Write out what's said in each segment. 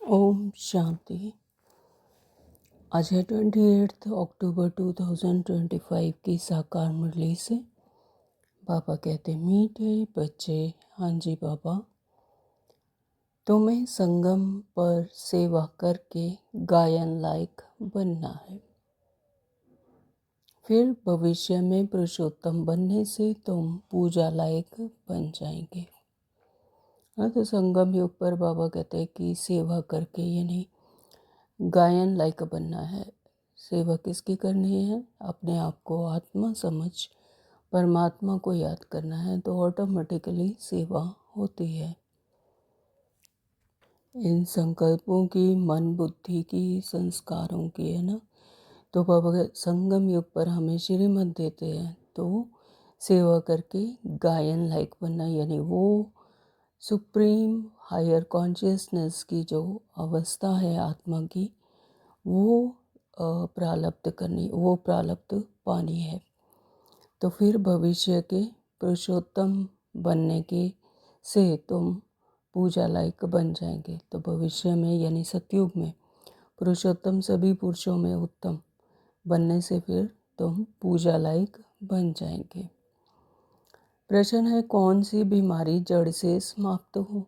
ओम शांति। आज है 28 अक्टूबर 2025 की साकार मुरली से। पापा कहते मीठे बच्चे, हाँ जी पापा, तुम्हें संगम पर सेवा करके गायन लायक बनना है। फिर भविष्य में पुरुषोत्तम बनने से तुम पूजा लायक बन जाएंगे। हाँ, तो संगम युग पर बाबा कहते हैं कि सेवा करके यानी गायन लायक बनना है। सेवा किसकी करनी है? अपने आप को आत्मा समझ परमात्मा को याद करना है, तो ऑटोमेटिकली सेवा होती है। इन संकल्पों की, मन बुद्धि की, संस्कारों की, है ना। तो बाबा संगम युग पर हमें श्रीमत देते हैं, तो सेवा करके गायन लायक बनना, यानी वो सुप्रीम हायर कॉन्शियसनेस की जो अवस्था है आत्मा की, वो प्रारब्ध करनी, वो प्रारब्ध पानी है। तो फिर भविष्य के पुरुषोत्तम बनने के से तुम पूजा लायक बन जाएंगे। तो भविष्य में यानी सतयुग में पुरुषोत्तम सभी पुरुषों में उत्तम बनने से फिर तुम पूजा लायक बन जाएंगे। प्रश्न है, कौन सी बीमारी जड़ से समाप्त हो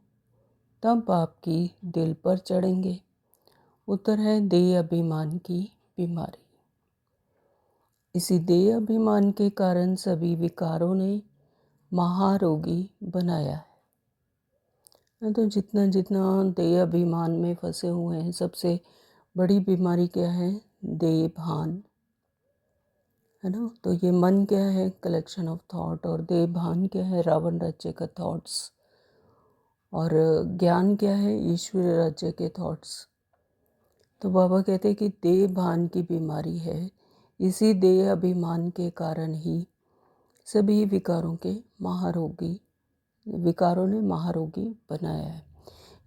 तब आपकी दिल पर चढ़ेंगे? उत्तर है देह अभिमान की बीमारी। इसी देह अभिमान के कारण सभी विकारों ने महारोगी बनाया है। तो जितना जितना देह अभिमान में फंसे हुए हैं, सबसे बड़ी बीमारी क्या है? देह भान, है ना। तो ये मन क्या है? Collection of thought. और देह भान क्या है? रावण राज्य का थॉट्स। और ज्ञान क्या है? ईश्वर राज्य के थॉट्स। तो बाबा कहते हैं कि देह भान की बीमारी है। इसी देह अभिमान के कारण ही सभी विकारों के महारोगी, विकारों ने महारोगी बनाया है।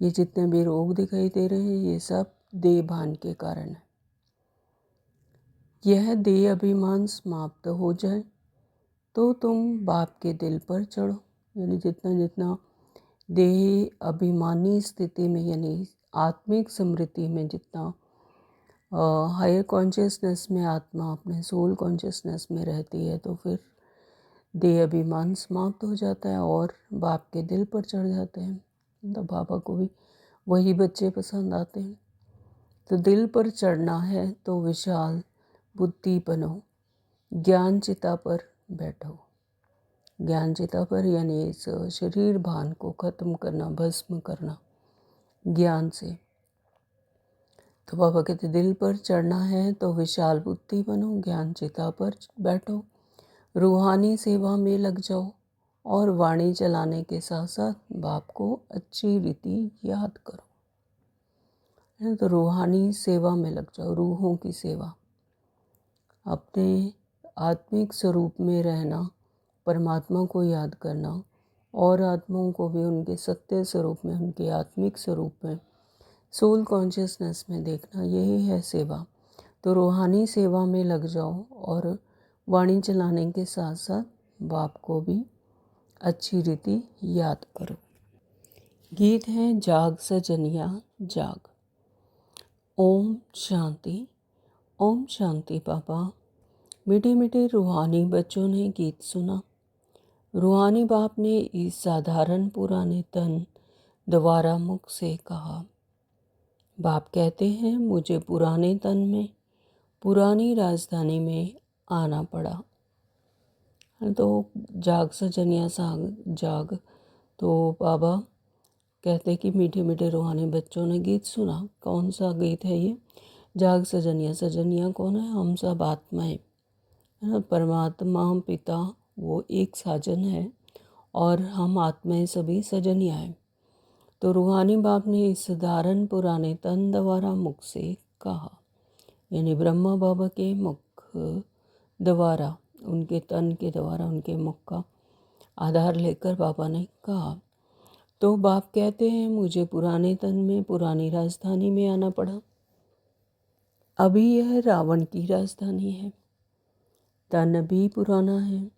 ये जितने भी रोग दिखाई दे रहे हैं, ये सब देह भान के कारण है। यह देह अभिमान समाप्त हो जाए तो तुम बाप के दिल पर चढ़ो। यानी जितना जितना देह अभिमानी स्थिति में, यानी आत्मिक समृद्धि में, जितना हायर कॉन्शियसनेस में आत्मा अपने सोल कॉन्शियसनेस में रहती है, तो फिर देह अभिमान समाप्त हो जाता है और बाप के दिल पर चढ़ जाते हैं। तो बाबा को भी वही बच्चे पसंद आते हैं। तो दिल पर चढ़ना है तो विशाल बुद्धि बनो, ज्ञान चिता पर बैठो। ज्ञान चिता पर यानी इस शरीर भान को खत्म करना, भस्म करना ज्ञान से। तो बाबा कहते दिल पर चढ़ना है तो विशाल बुद्धि बनो, ज्ञान चिता पर बैठो, रूहानी सेवा में लग जाओ और वाणी चलाने के साथ साथ बाप को अच्छी रीति याद करो। तो रूहानी सेवा में लग जाओ, रूहों की सेवा, अपने आत्मिक स्वरूप में रहना, परमात्मा को याद करना और आत्माओं को भी उनके सत्य स्वरूप में, उनके आत्मिक स्वरूप में, सोल कॉन्शियसनेस में देखना, यही है सेवा। तो रूहानी सेवा में लग जाओ और वाणी चलाने के साथ साथ बाप को भी अच्छी रीति याद करो। गीत है जाग सजनिया जाग। ओम शांति। ओम शांति पापा। मीठे मीठे रूहानी बच्चों ने गीत सुना। रूहानी बाप ने इस साधारण पुराने तन द्वारा मुख से कहा। बाप कहते हैं मुझे पुराने तन में, पुरानी राजधानी में आना पड़ा। तो जाग सजनिया जाग। तो बाबा कहते कि मीठे मीठे रूहानी बच्चों ने गीत सुना। कौन सा गीत है ये? जाग सजनिया। सजनिया कौन है? हम सब आत्माएं, है ना। परमात्मा पिता वो एक साजन है और हम आत्माएं सभी सजनिया हैं। तो रूहानी बाप ने इस साधारण पुराने तन द्वारा मुख से कहा, यानी ब्रह्मा बाबा के मुख द्वारा, उनके तन के द्वारा, उनके मुख का आधार लेकर बाबा ने कहा। तो बाप कहते हैं मुझे पुराने तन में, पुरानी राजधानी में आना पड़ा। अभी यह रावण की राजधानी है। तन भी पुराना है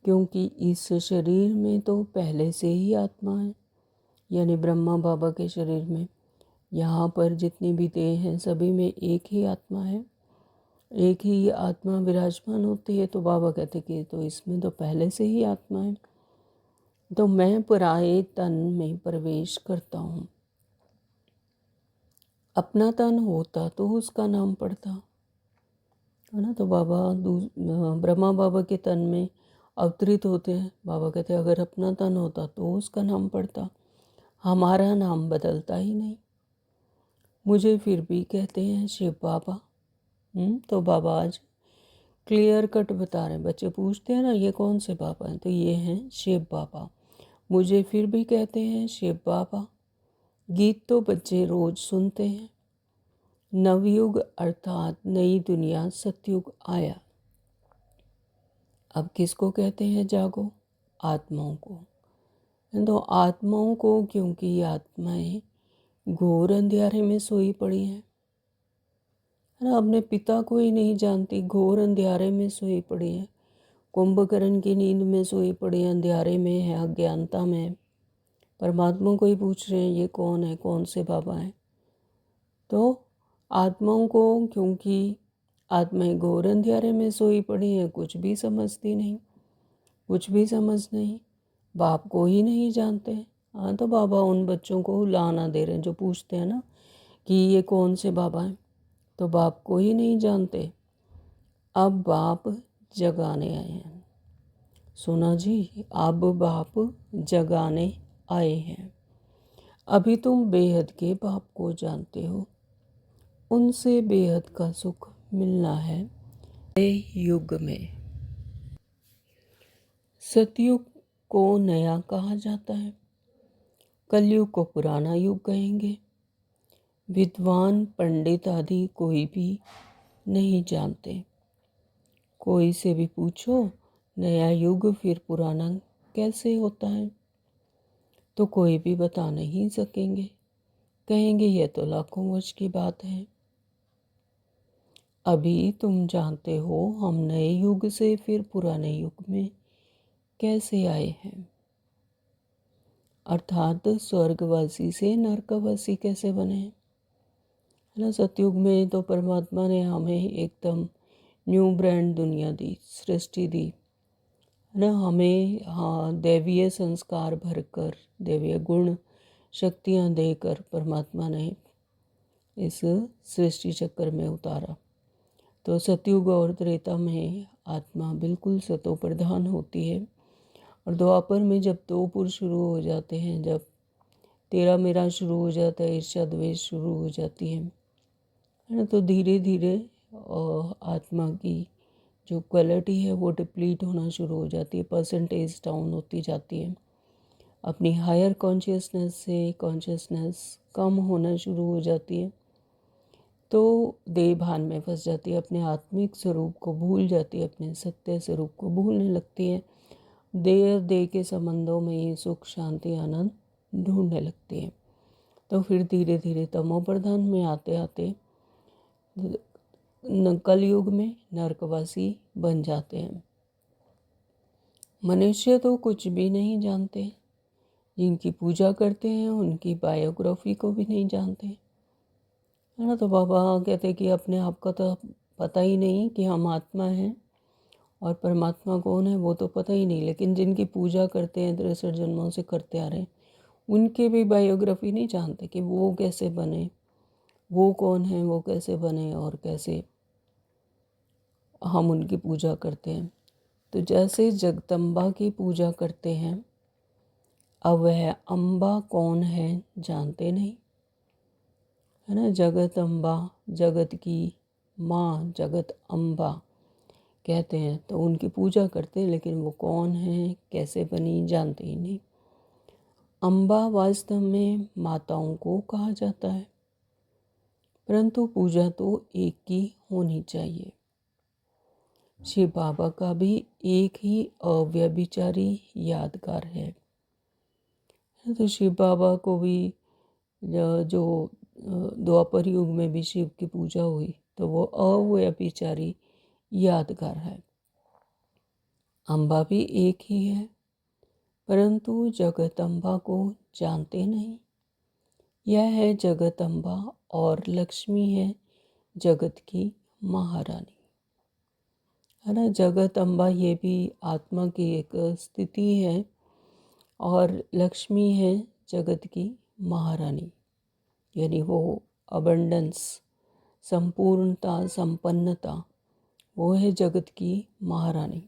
क्योंकि इस शरीर में तो पहले से ही आत्मा है, यानी ब्रह्मा बाबा के शरीर में यहाँ पर जितनी भी देह हैं सभी में एक ही आत्मा है, एक ही आत्मा विराजमान होती है। तो बाबा कहते कि तो इसमें तो पहले से ही आत्मा है, तो मैं पराये तन में प्रवेश करता हूँ। अपना तन होता तो उसका नाम पड़ता, है ना। तो बाबा ब्रह्मा बाबा के तन में अवतरित होते हैं। बाबा कहते हैं अगर अपना तन होता तो उसका नाम पड़ता, हमारा नाम बदलता ही नहीं। मुझे फिर भी कहते हैं शिव बाबा। तो बाबा आज क्लियर कट बता रहे हैं। बच्चे पूछते हैं ना ये कौन से बाबा हैं, तो ये हैं शिव बाबा। मुझे फिर भी कहते हैं शिव बाबा। गीत तो बच्चे रोज सुनते हैं। नवयुग अर्थात नई दुनिया सतयुग आया। अब किसको कहते हैं जागो? आत्माओं को। तो आत्माओं को, क्योंकि आत्माएं घोर अंधेरे में सोई पड़ी हैं, है ना। अपने पिता को ही नहीं जानती, घोर अंधेरे में सोई पड़ी है। कुंभकर्ण की नींद में सोई पड़ी है, अंधेरे में है, अज्ञानता में। परमात्मा को ही पूछ रहे हैं ये कौन है, कौन से बाबा हैं। तो आत्माओं को, क्योंकि आत्माएं घोर अंधेरे में सोई पड़ी हैं, कुछ भी समझती नहीं, कुछ भी समझ नहीं, बाप को ही नहीं जानते। हाँ, तो बाबा उन बच्चों को लाना दे रहे हैं जो पूछते हैं ना कि ये कौन से बाबा हैं, तो बाप को ही नहीं जानते। अब बाप जगाने आए हैं। सुना जी, अब बाप जगाने आए हैं। अभी तुम बेहद के बाप को जानते हो, उनसे बेहद का सुख मिलना है नए युग में। सतयुग को नया कहा जाता है, कलयुग को पुराना युग कहेंगे। विद्वान पंडित आदि कोई भी नहीं जानते। कोई से भी पूछो नया युग फिर पुराना कैसे होता है, तो कोई भी बता नहीं सकेंगे। कहेंगे यह तो लाखों वर्ष की बात है। अभी तुम जानते हो हम नए युग से फिर पुराने युग में कैसे आए हैं, अर्थात स्वर्गवासी से नरकवासी कैसे बने, है ना। सतयुग में तो परमात्मा ने हमें एकदम न्यू ब्रांड दुनिया दी, सृष्टि दी, है ना। हमें हाँ दैवीय संस्कार भरकर, दैवीय गुण शक्तियाँ देकर परमात्मा ने इस सृष्टि चक्कर में उतारा। तो सतयुग और त्रेता में आत्मा बिल्कुल सतो प्रधान होती है, और द्वापर में जब दो पुरुष शुरू हो जाते हैं, जब तेरा मेरा शुरू हो जाता है, ईर्ष्या द्वेष शुरू हो जाती है ना, तो धीरे धीरे आत्मा की जो क्वालिटी है वो डिप्लीट होना शुरू हो जाती है, परसेंटेज डाउन होती जाती है। अपनी हायर कॉन्शियसनेस से कॉन्शियसनेस कम होना शुरू हो जाती है, तो देह भान में फंस जाती है, अपने आत्मिक स्वरूप को भूल जाती है, अपने सत्य स्वरूप को भूलने लगती है। देह के संबंधों में ही सुख शांति आनंद ढूंढने लगती है। तो फिर धीरे धीरे तमो प्रधान में आते आते कलयुग में नरकवासी बन जाते हैं। मनुष्य तो कुछ भी नहीं जानते, जिनकी पूजा करते हैं उनकी बायोग्राफी को भी नहीं जानते, है ना। तो बाबा कहते हैं कि अपने आप का तो पता ही नहीं कि हम आत्मा हैं, और परमात्मा कौन है वो तो पता ही नहीं। लेकिन जिनकी पूजा करते हैं 63 जन्मों से करते आ रहे हैं, उनके भी बायोग्राफी नहीं जानते कि वो कैसे बने, वो कौन है, वो कैसे बने, और कैसे हम उनकी पूजा करते हैं। तो जैसे जगदम्बा की पूजा करते हैं, अब वह अम्बा कौन है जानते नहीं, है ना। जगत अम्बा, जगत की माँ जगत अम्बा कहते हैं, तो उनकी पूजा करते हैं, लेकिन वो कौन है कैसे बनी जानते ही नहीं। अम्बा वास्तव में माताओं को कहा जाता है, परंतु पूजा तो एक की होनी चाहिए। शिव बाबा का भी एक ही अव्यभिचारी यादगार है। तो शिव बाबा को भी जो द्वापर युग में भी शिव की पूजा हुई, तो वो अव्यभिचारी यादगार है। अम्बा भी एक ही है, परंतु जगत अम्बा को जानते नहीं। यह है जगत अम्बा और लक्ष्मी है जगत की महारानी। है ना, जगत अम्बा ये भी आत्मा की एक स्थिति है और लक्ष्मी है जगत की महारानी, यानी वो अबंडेंस, संपूर्णता, संपन्नता, वो है जगत की महारानी।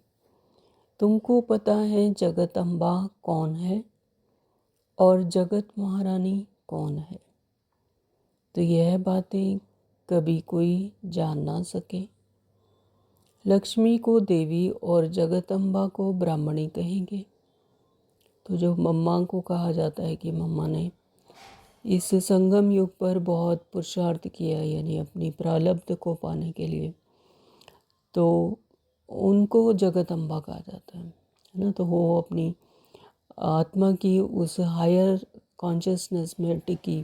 तुमको पता है जगत अम्बा कौन है और जगत महारानी कौन है, तो यह बातें कभी कोई जान ना सके। लक्ष्मी को देवी और जगदम्बा को ब्राह्मणी कहेंगे। तो जो मम्मा को कहा जाता है कि मम्मा ने इस संगम युग पर बहुत पुरुषार्थ किया, यानी अपनी प्रारब्ध को पाने के लिए, तो उनको जगदम्बा कहा जाता है ना। तो वो अपनी आत्मा की उस हायर कॉन्शियसनेस में टिकी,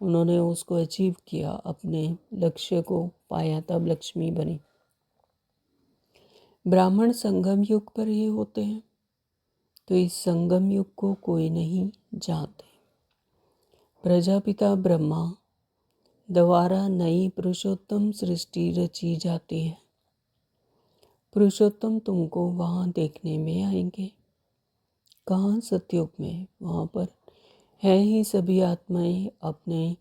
उन्होंने उसको अचीव किया, अपने लक्ष्य को पाया, तब लक्ष्मी बनी। ब्राह्मण संगम युग पर ही होते हैं, तो इस संगम युग को कोई नहीं जानते। प्रजापिता ब्रह्मा द्वारा नई पुरुषोत्तम सृष्टि रची जाती है। पुरुषोत्तम तुमको वहाँ देखने में आएंगे। कहाँ? सतयुग में। वहाँ पर है ही सभी आत्माएं अपने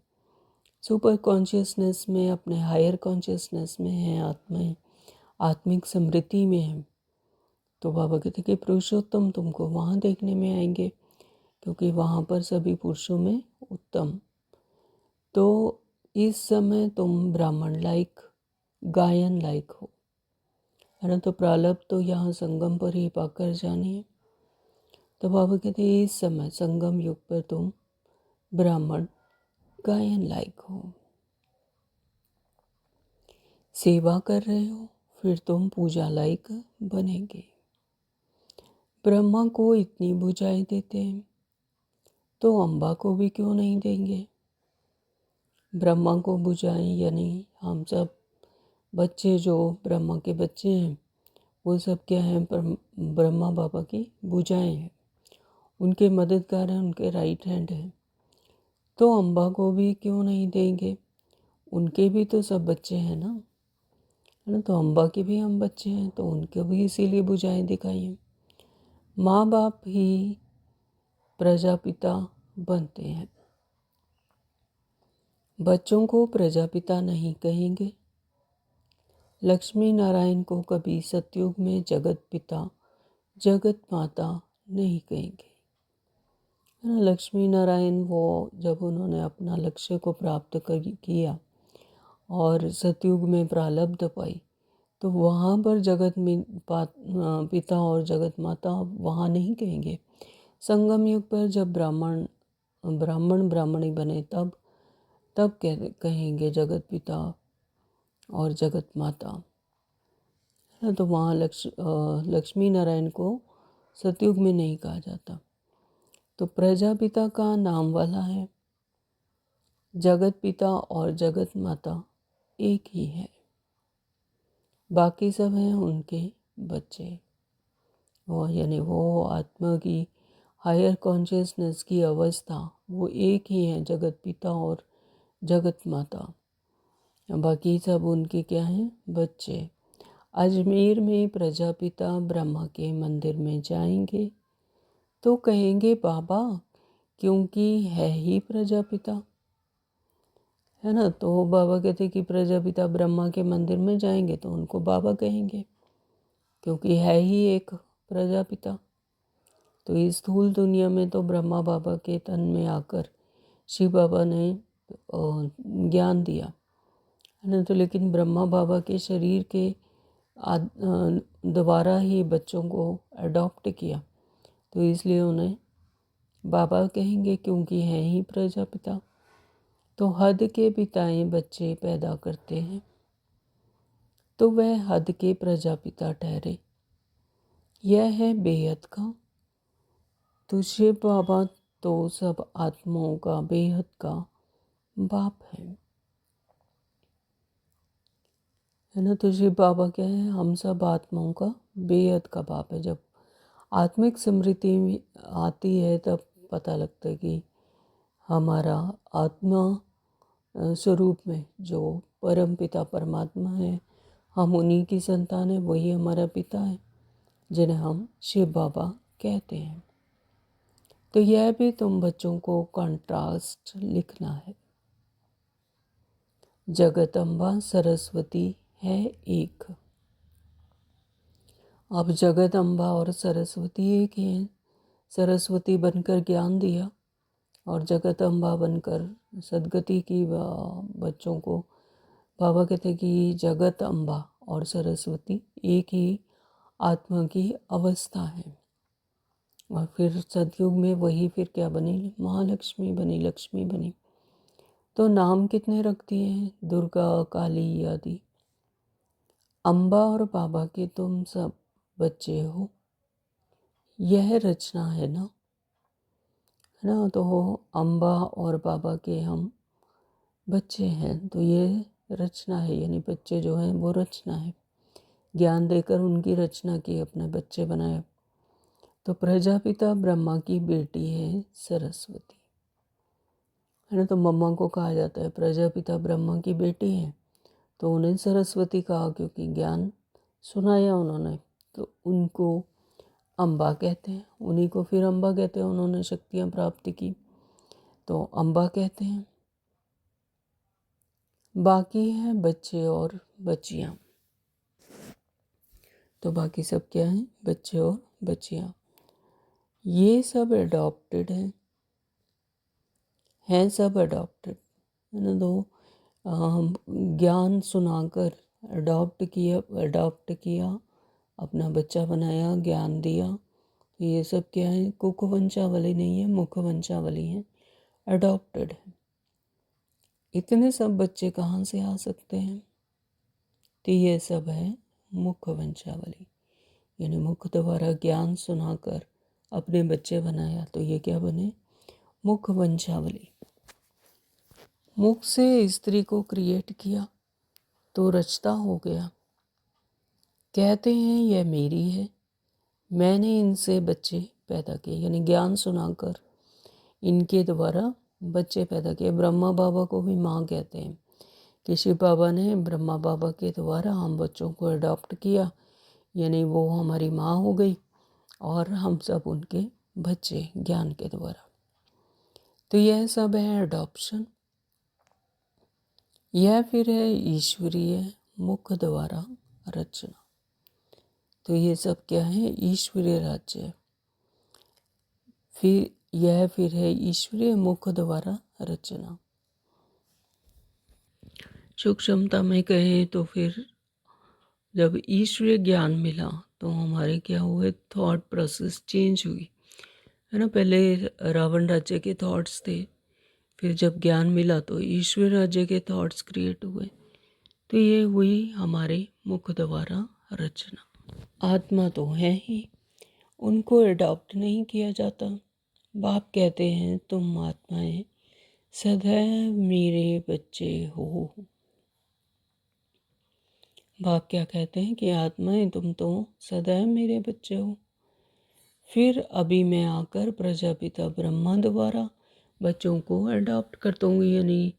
सुपर कॉन्शियसनेस में, अपने हायर कॉन्शियसनेस में हैं आत्माएं, आत्मिक समृद्धि में हैं। तो बाबा कहते कि पुरुषोत्तम तुमको वहाँ देखने में आएंगे, क्योंकि वहाँ पर सभी पुरुषों में उत्तम। तो इस समय तुम ब्राह्मण लायक, गायन लायक हो, है ना। तो प्रारब्ध तो यहाँ संगम पर ही पाकर जानी है। तो बाबा कहते इस समय संगम युग पर तुम ब्राह्मण गायन लायक हो, सेवा कर रहे हो, फिर तुम पूजा लायक बनेंगे। ब्रह्मा को इतनी भुजाएं देते हैं, तो अम्बा को भी क्यों नहीं देंगे। ब्रह्मा को भुजाएं, यानी हम सब बच्चे जो ब्रह्मा के बच्चे हैं, वो सब क्या हैं? ब्रह्मा बाबा की भुजाएं हैं, उनके मददगार हैं, उनके राइट हैंड हैं। तो अम्बा को भी क्यों नहीं देंगे? उनके भी तो सब बच्चे हैं ना, है ना। तो अम्बा के भी हम बच्चे हैं, तो उनको भी इसीलिए भुजाएं दिखाई हैं। माँ बाप ही प्रजापिता बनते हैं, बच्चों को प्रजापिता नहीं कहेंगे। लक्ष्मी नारायण को कभी सतयुग में जगत पिता, जगत माता नहीं कहेंगे। लक्ष्मी नारायण वो जब उन्होंने अपना लक्ष्य को प्राप्त किया और सतयुग में प्रारब्ध पाई, तो वहाँ पर जगत में पिता और जगत माता वहाँ नहीं कहेंगे। संगम युग पर जब ब्राह्मण ब्राह्मणी बने, तब कहेंगे जगत पिता और जगत माता। तो वहाँ लक्ष्मी नारायण को सतयुग में नहीं कहा जाता। तो प्रजापिता का नाम वाला है, जगत पिता और जगत माता एक ही है, बाकी सब हैं उनके बच्चे। वो यानी वो आत्मा की हायर कॉन्शियसनेस की अवस्था, वो एक ही है, जगत पिता और जगत माता। बाकी सब उनके क्या हैं? बच्चे। अजमेर में प्रजापिता ब्रह्मा के मंदिर में जाएंगे तो कहेंगे बाबा, क्योंकि है ही प्रजापिता, है ना। तो बाबा कहते कि प्रजापिता ब्रह्मा के मंदिर में जाएंगे तो उनको बाबा कहेंगे, क्योंकि है ही एक प्रजापिता। तो इस स्थूल दुनिया में तो ब्रह्मा बाबा के तन में आकर शिव बाबा ने ज्ञान दिया, है ना। तो लेकिन ब्रह्मा बाबा के शरीर के दोबारा ही बच्चों को अडॉप्ट किया, तो इसलिए उन्हें बाबा कहेंगे, क्योंकि हैं ही प्रजापिता। तो हद के पिताएं बच्चे पैदा करते हैं, तो वह हद के प्रजापिता ठहरे। यह है बेहद का। तो शिव बाबा तो सब आत्माओं का बेहद का बाप है ना। तो शिव बाबा क्या है? हम सब आत्माओं का बेहद का बाप है। जब आत्मिक स्मृति आती है तब पता लगता है कि हमारा आत्मा स्वरूप में जो परम पिता परमात्मा है, हम उन्हीं की संतान है, वही हमारा पिता है, जिन्हें हम शिव बाबा कहते हैं। तो यह भी तुम बच्चों को कंट्रास्ट लिखना है। जगदम्बा सरस्वती है एक। अब जगदम्बा और सरस्वती एक ही हैं। सरस्वती बनकर ज्ञान दिया और जगदम्बा बनकर सद्गति की बच्चों को। बाबा कहते हैं कि जगत अम्बा और सरस्वती एक ही आत्मा की अवस्था है। और फिर सतयुग में वही फिर क्या बनी, महालक्ष्मी बनी, लक्ष्मी बनी। तो नाम कितने रख दिए हैं, दुर्गा, काली आदि। अम्बा और बाबा के तुम सब बच्चे हो, यह रचना है ना, है ना। तो अम्बा और बाबा के हम बच्चे हैं, तो ये रचना है, यानी बच्चे जो हैं वो रचना है। ज्ञान देकर उनकी रचना की, अपने बच्चे बनाए। तो प्रजापिता ब्रह्मा की बेटी है सरस्वती, है ना। तो मम्मा को कहा जाता है प्रजापिता ब्रह्मा की बेटी है, तो उन्हें सरस्वती कहा क्योंकि ज्ञान सुनाया उन्होंने। तो उनको अम्बा कहते हैं, उन्हीं को फिर अम्बा कहते हैं, उन्होंने शक्तियाँ प्राप्त की तो अम्बा कहते हैं। बाकी हैं बच्चे और बच्चियाँ। तो बाकी सब क्या हैं, बच्चे और बच्चियाँ। ये सब अडॉप्टेड हैं सब अडॉप्टेड, है ना। तो ज्ञान सुनाकर अडॉप्ट किया, अपना बच्चा बनाया, ज्ञान दिया। तो ये सब क्या है, कुकवंशावली नहीं है, मुखवंशावली है, अडॉप्टेड है। इतने सब बच्चे कहाँ से आ सकते हैं, तो ये सब है मुखवंशावली, यानी मुख द्वारा ज्ञान सुनाकर अपने बच्चे बनाया, तो ये क्या बने, मुखवंशावली। मुख से स्त्री को क्रिएट किया तो रचता हो गया। कहते हैं यह मेरी है, मैंने इनसे बच्चे पैदा किए, यानी ज्ञान सुनाकर इनके द्वारा बच्चे पैदा किए। ब्रह्मा बाबा को भी माँ कहते हैं कि शिव बाबा ने ब्रह्मा बाबा के द्वारा हम बच्चों को अडॉप्ट किया, यानी वो हमारी माँ हो गई और हम सब उनके बच्चे ज्ञान के द्वारा। तो यह सब है अडॉप्शन। यह फिर है ईश्वरीय मुख द्वारा रचना। तो ये सब क्या है, ईश्वरीय राज्य। फिर है ईश्वरीय मुख द्वारा रचना। सूक्ष्मता में कहें तो फिर जब ईश्वरीय ज्ञान मिला तो हमारे क्या हुए, थॉट प्रोसेस चेंज हुई, है ना। पहले रावण राज्य के थॉट्स थे, फिर जब ज्ञान मिला तो ईश्वर राज्य के थॉट्स क्रिएट हुए। तो ये हुई हमारे मुख द्वारा रचना। आत्मा तो है ही, उनको अडॉप्ट नहीं किया जाता। बाप कहते हैं तुम आत्माएं सदैव मेरे बच्चे हो। बाप क्या कहते हैं कि आत्माएं तुम तो सदैव मेरे बच्चे हो। फिर अभी मैं आकर प्रजापिता ब्रह्मा द्वारा बच्चों को अडॉप्ट करता हूँ, यानी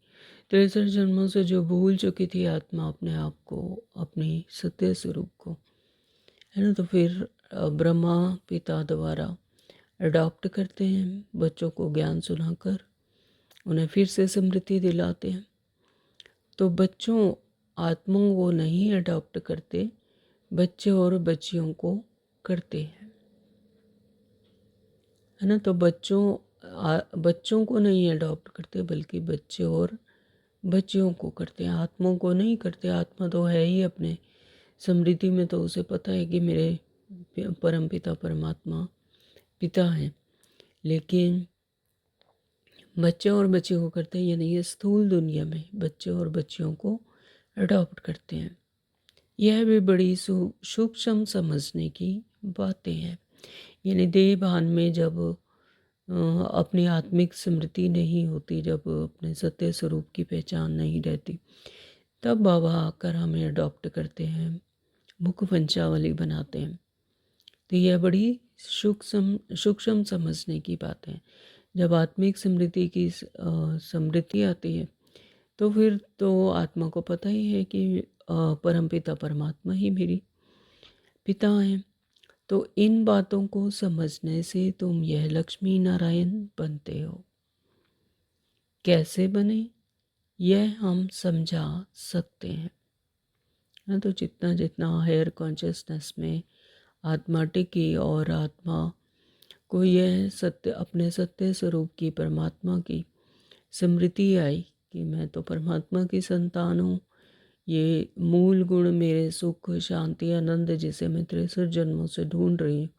63 जन्मों से जो भूल चुकी थी आत्मा अपने आप को, अपनी सत्य स्वरूप को, है ना। तो फिर ब्रह्मा पिता द्वारा अडॉप्ट करते हैं बच्चों को, ज्ञान सुनाकर उन्हें फिर से स्मृति दिलाते हैं। तो बच्चों आत्माओं को नहीं अडॉप्ट करते, बच्चे और बच्चियों को करते हैं, है ना। तो बच्चों को नहीं अडॉप्ट करते, बल्कि बच्चे और बच्चियों को करते हैं, आत्माओं को नहीं करते। आत्मा तो है ही अपने समृद्धि में, तो उसे पता है कि मेरे परम पिता परमात्मा पिता हैं। लेकिन बच्चे और बच्चियों को करते हैं, यानी ये स्थूल दुनिया में बच्चे और बच्चियों को अडॉप्ट करते हैं। यह भी बड़ी सूक्ष्म समझने की बातें हैं, यानी देह भान में जब अपनी आत्मिक स्मृति नहीं होती, जब अपने सत्य स्वरूप की पहचान नहीं रहती, तब बाबा आकर हमें अडॉप्ट करते हैं, मुख वंशावली बनाते हैं। तो यह बड़ी सूक्ष्म समझने की बात है। जब आत्मिक स्मृति की स्मृति आती है तो फिर तो आत्मा को पता ही है कि परमपिता परमात्मा ही मेरी पिता हैं। तो इन बातों को समझने से तुम यह लक्ष्मी नारायण बनते हो। कैसे बने यह हम समझा सकते हैं ना। तो जितना जितना हायर कॉन्शियसनेस में आत्मा टिकी और आत्मा को यह सत्य, अपने सत्य स्वरूप की परमात्मा की स्मृति आई कि मैं तो परमात्मा की संतान हूँ, ये मूल गुण मेरे सुख शांति आनंद जिसे मैं 63 जन्मों से ढूंढ रही हूँ,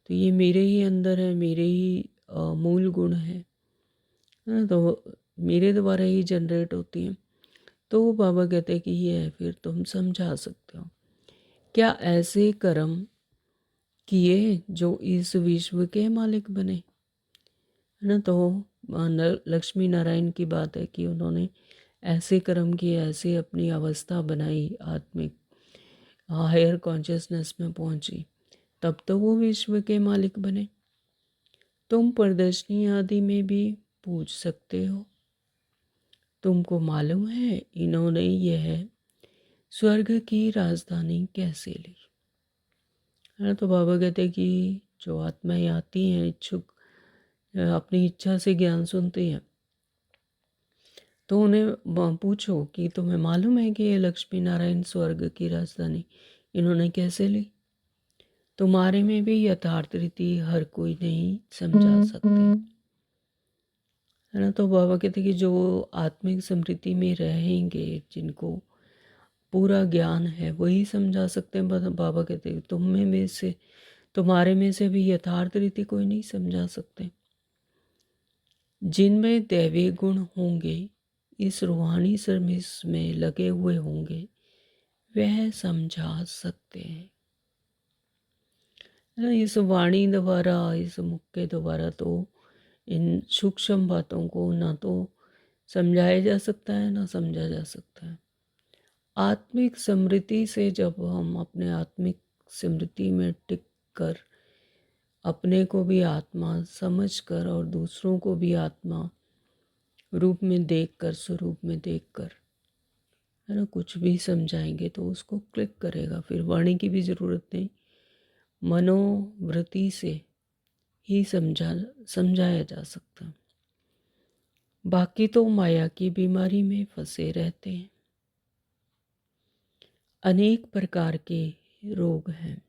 तो ये मेरे ही अंदर है, मेरे ही मूल गुण है ना, तो मेरे द्वारा ही जनरेट होती है। तो बाबा कहते हैं कि ये फिर तुम समझा सकते हो। क्या ऐसे कर्म किए जो इस विश्व के मालिक बने, है ना। तो लक्ष्मी नारायण की बात है कि उन्होंने ऐसे कर्म किए, ऐसे अपनी अवस्था बनाई, आत्मिक हायर कॉन्शियसनेस में पहुंची, तब तो वो विश्व के मालिक बने। तुम प्रदर्शनी आदि में भी पूछ सकते हो, तुमको मालूम है इन्होंने यह स्वर्ग की राजधानी कैसे ली, है ना। तो बाबा कहते हैं कि जो आत्माएं आती हैं इच्छुक, अपनी इच्छा से ज्ञान सुनती हैं, तो उन्हें पूछो कि तुम्हें मालूम है कि ये लक्ष्मी नारायण स्वर्ग की राजधानी इन्होंने कैसे ली। तुम्हारे में भी यथार्थ रीति हर कोई नहीं समझा सकते, है ना। तो बाबा कहते कि जो आत्मिक स्मृति में रहेंगे, जिनको पूरा ज्ञान है, वही समझा सकते हैं। बाबा कहते तुम में से, तुम्हारे में से भी यथार्थ रीति कोई नहीं समझा सकते। जिनमें दैवी गुण होंगे, इस रूहानी सर्विस में लगे हुए होंगे, वह समझा सकते हैं। इस वाणी द्वारा, इस मुख के द्वारा तो इन सूक्ष्म बातों को ना तो समझाया जा सकता है ना समझा जा सकता है। आत्मिक स्मृति से जब हम अपने आत्मिक स्मृति में टिक कर अपने को भी आत्मा समझकर और दूसरों को भी आत्मा रूप में देखकर, स्वरूप में देखकर, है ना, कुछ भी समझाएंगे तो उसको क्लिक करेगा। फिर वाणी की भी ज़रूरत नहीं, मनोवृत्ति से ही समझाया जा सकता है। बाकी तो माया की बीमारी में फंसे रहते हैं। अनेक प्रकार के रोग हैं,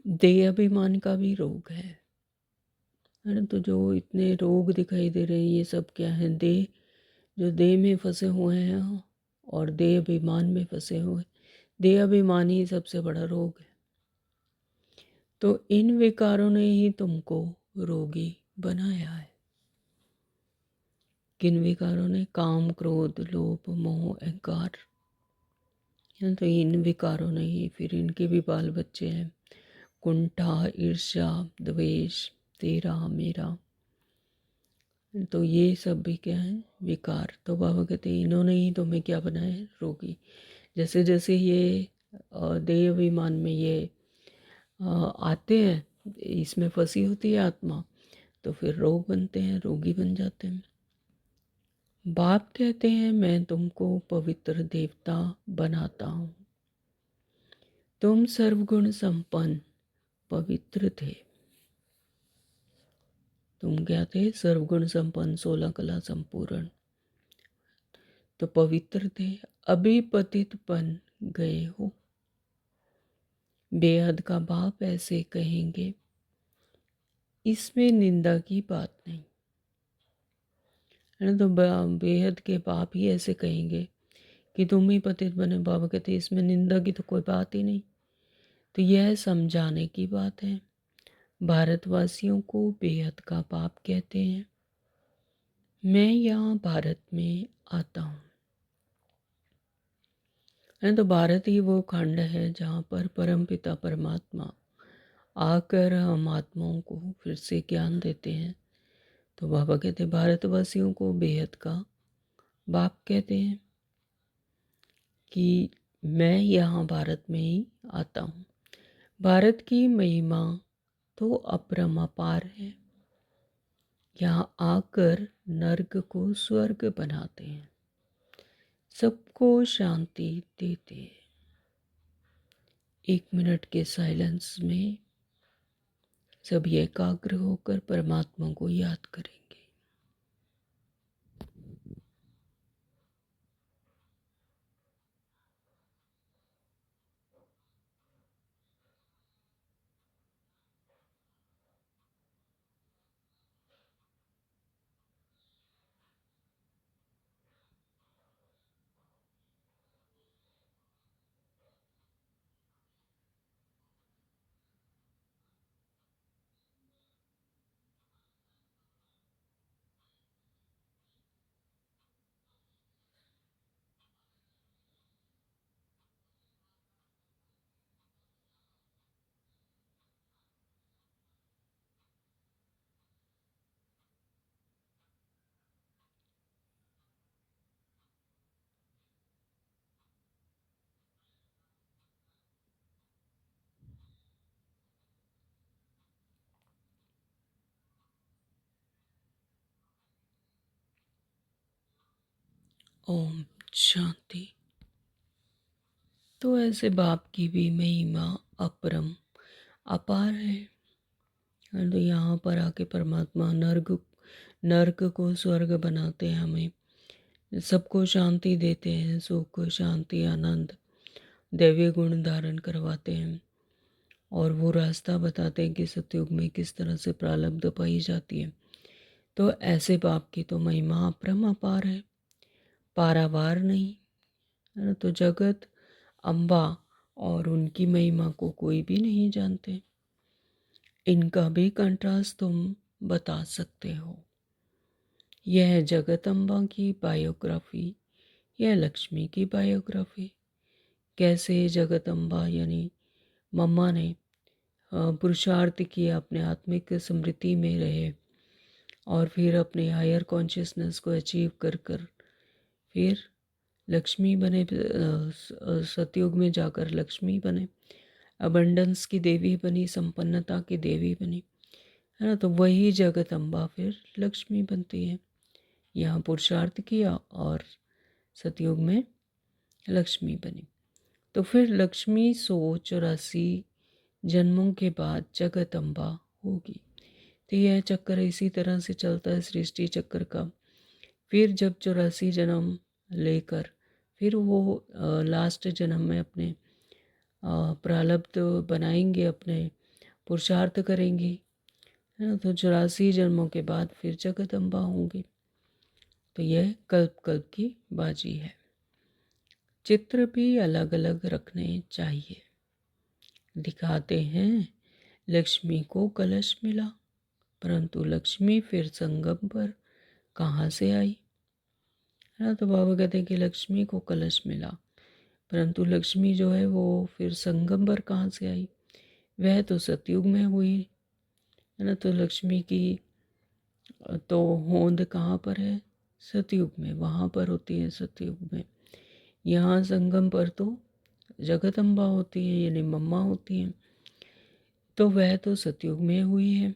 देह अभिमान का भी रोग है ना। तो जो इतने रोग दिखाई दे रहे हैं, ये सब क्या है? देह, जो देह में फंसे हुए हैं और देह अभिमान में फंसे हुए। देह अभिमान ही सबसे बड़ा रोग है। तो इन विकारों ने ही तुमको रोगी बनाया है। किन विकारों ने? काम, क्रोध, लोभ, मोह, अहंकार। तो इन विकारों ने ही, फिर इनके भी बाल बच्चे हैं, कुंठा, ईर्ष्या, द्वेष, तेरा मेरा। तो ये सब भी क्या है? विकार। तो बाबा कहते हैं इन्होंने ही तुम्हें क्या बनाया है? रोगी। जैसे जैसे ये देह अभिमान में ये आते हैं, इसमें फंसी होती है आत्मा, तो फिर रोग बनते हैं, रोगी बन जाते हैं। बाप कहते हैं मैं तुमको पवित्र देवता बनाता हूँ। तुम सर्वगुण संपन्न पवित्र थे। तुम क्या थे? सर्वगुण संपन्न, 16 कला संपूर्ण, तो पवित्र थे। अभी पतित बन गए हो। बेहद का बाप ऐसे कहेंगे, इसमें निंदा की बात नहीं, है ना। तो बेहद के बाप ही ऐसे कहेंगे कि तुम ही पतित बने। बाबा कहते इसमें निंदा की तो कोई बात ही नहीं। तो यह समझाने की बात है। भारतवासियों को बेहद का बाप कहते हैं। मैं यहाँ भारत में आता हूँ, है। तो भारत ही वो खंड है जहाँ पर परमपिता परमात्मा आकर हम आत्माओं को फिर से ज्ञान देते हैं। तो बाबा कहते हैं भारतवासियों को बेहद का बाप कहते हैं कि मैं यहाँ भारत में ही आता हूँ। भारत की महिमा तो अपरम अपार है। यहाँ आकर नर्क को स्वर्ग बनाते हैं, सबको शांति देते हैं। 1 मिनट के साइलेंस में सभी एकाग्र होकर परमात्मा को याद करेंगे। ओम शांति। तो ऐसे बाप की भी महिमा अपरम अपार है। तो यहाँ पर आके परमात्मा नर्क को स्वर्ग बनाते हैं, हमें सबको शांति देते हैं, सुख शांति आनंद दैवीय गुण धारण करवाते हैं और वो रास्ता बताते हैं कि सतयुग में किस तरह से प्रारब्ध पाई जाती है। तो ऐसे बाप की तो महिमा अपरम अपार है, पारावार नहीं है ना। तो जगत अम्बा और उनकी महिमा को कोई भी नहीं जानते। इनका भी कंट्रास्ट तुम बता सकते हो। यह है जगत अम्बा की बायोग्राफी, यह लक्ष्मी की बायोग्राफी। कैसे जगत अम्बा यानी मम्मा ने पुरुषार्थ किया, अपने आत्मिक स्मृति में रहे और फिर अपने हायर कॉन्शियसनेस को अचीव कर कर फिर लक्ष्मी बने, सतयुग में जाकर लक्ष्मी बने, अबंडेंस की देवी बनी, संपन्नता की देवी बनी, है ना। तो वही जगत अम्बा फिर लक्ष्मी बनती है। यहाँ पुरुषार्थ किया और सतयुग में लक्ष्मी बनी। तो फिर लक्ष्मी 184 जन्मों के बाद जगत अम्बा होगी। तो यह चक्कर इसी तरह से चलता है, सृष्टि चक्र का। फिर जब 84 जन्म लेकर फिर वो लास्ट जन्म में अपने प्रारब्ध बनाएंगे, अपने पुरुषार्थ करेंगी, है ना। तो 84 जन्मों के बाद फिर जगत अम्बा होंगी। तो यह कल्प कल्प की बाजी है। चित्र भी अलग अलग रखने चाहिए। दिखाते हैं लक्ष्मी को कलश मिला, परंतु लक्ष्मी फिर संगम पर कहाँ से आई, है ना। तो बाबा कहते हैं कि लक्ष्मी को कलश मिला, परंतु लक्ष्मी जो है वो फिर संगम पर कहाँ से आई, वह तो सतयुग में हुई, है ना। तो लक्ष्मी की तो होंद कहाँ पर है, सतयुग में, वहाँ पर होती है सतयुग में। यहाँ संगम पर तो जगदम्बा होती है यानी मम्मा होती हैं, तो वह तो सतयुग में हुई है।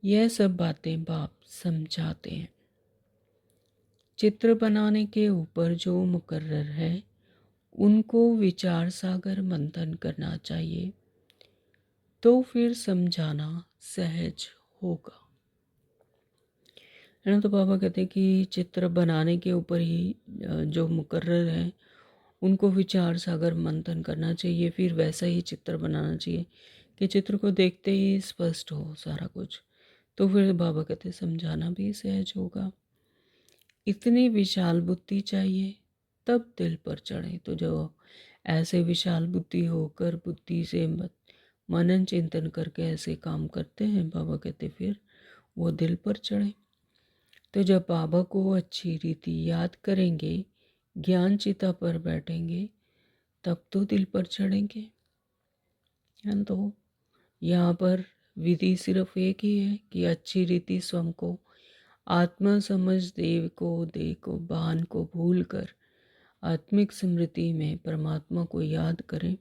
यह सब बातें बाप समझाते हैं। चित्र बनाने के ऊपर जो मुकर्रर है उनको विचार सागर मंथन करना चाहिए, तो फिर समझाना सहज होगा, है ना। तो बाबा कहते हैं कि चित्र बनाने के ऊपर ही जो मुकर्रर हैं उनको विचार सागर मंथन करना चाहिए, फिर वैसा ही चित्र बनाना चाहिए कि चित्र को देखते ही स्पष्ट हो सारा कुछ। तो फिर बाबा कहते हैं समझाना भी सहज होगा। इतनी विशाल बुद्धि चाहिए तब दिल पर चढ़े। तो जो ऐसे विशाल बुद्धि होकर बुद्धि से मनन चिंतन करके ऐसे काम करते हैं, बाबा कहते फिर वो दिल पर चढ़े। तो जब बाबा को अच्छी रीति याद करेंगे, ज्ञान चिता पर बैठेंगे, तब तो दिल पर चढ़ेंगे, है ना। तो यहाँ पर विधि सिर्फ एक ही है कि अच्छी रीति स्वयं को आत्मा समझ देव को भान को भूल कर आत्मिक स्मृति में परमात्मा को याद करें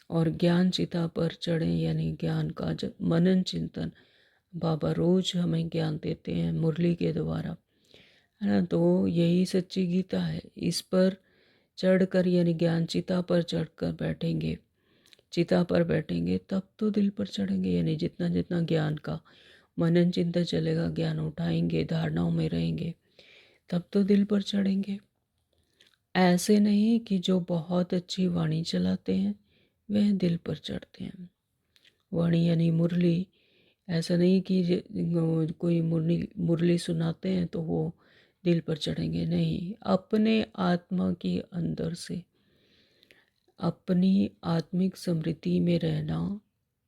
और ज्ञान चिता पर चढ़ें, यानी ज्ञान का मनन चिंतन बाबा रोज हमें ज्ञान देते हैं मुरली के द्वारा, है ना। तो यही सच्ची गीता है। इस पर चढ़कर यानी ज्ञान चिता पर चढ़कर बैठेंगे, चिता पर बैठेंगे तब तो दिल पर चढ़ेंगे। यानी जितना जितना ज्ञान का मनन चिंतन चलेगा, ज्ञान उठाएंगे, धारणाओं में रहेंगे, तब तो दिल पर चढ़ेंगे। ऐसे नहीं कि जो बहुत अच्छी वाणी चलाते हैं वह दिल पर चढ़ते हैं। वाणी यानी मुरली, ऐसा नहीं कि कोई मुरली मुरली सुनाते हैं तो वो दिल पर चढ़ेंगे, नहीं। अपने आत्मा के अंदर से अपनी आत्मिक समृद्धि में रहना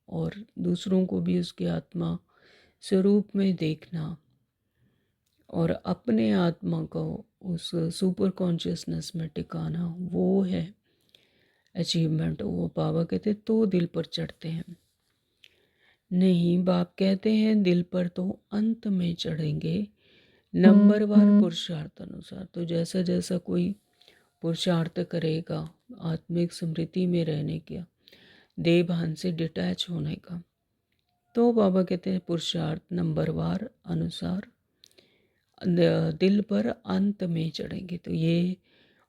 और दूसरों को भी उसके आत्मा स्वरूप में देखना और अपने आत्मा को उस सुपर कॉन्शियसनेस में टिकाना, वो है अचीवमेंट। वो बाबा कहते तो दिल पर चढ़ते हैं। नहीं, बाप कहते हैं दिल पर तो अंत में चढ़ेंगे, नंबरवार पुरुषार्थ अनुसार। तो जैसा जैसा कोई पुरुषार्थ करेगा आत्मिक समृद्धि में रहने का, देह भान से डिटैच होने का, तो बाबा कहते हैं पुरुषार्थ नंबरवार अनुसार दिल पर अंत में चढ़ेंगे। तो ये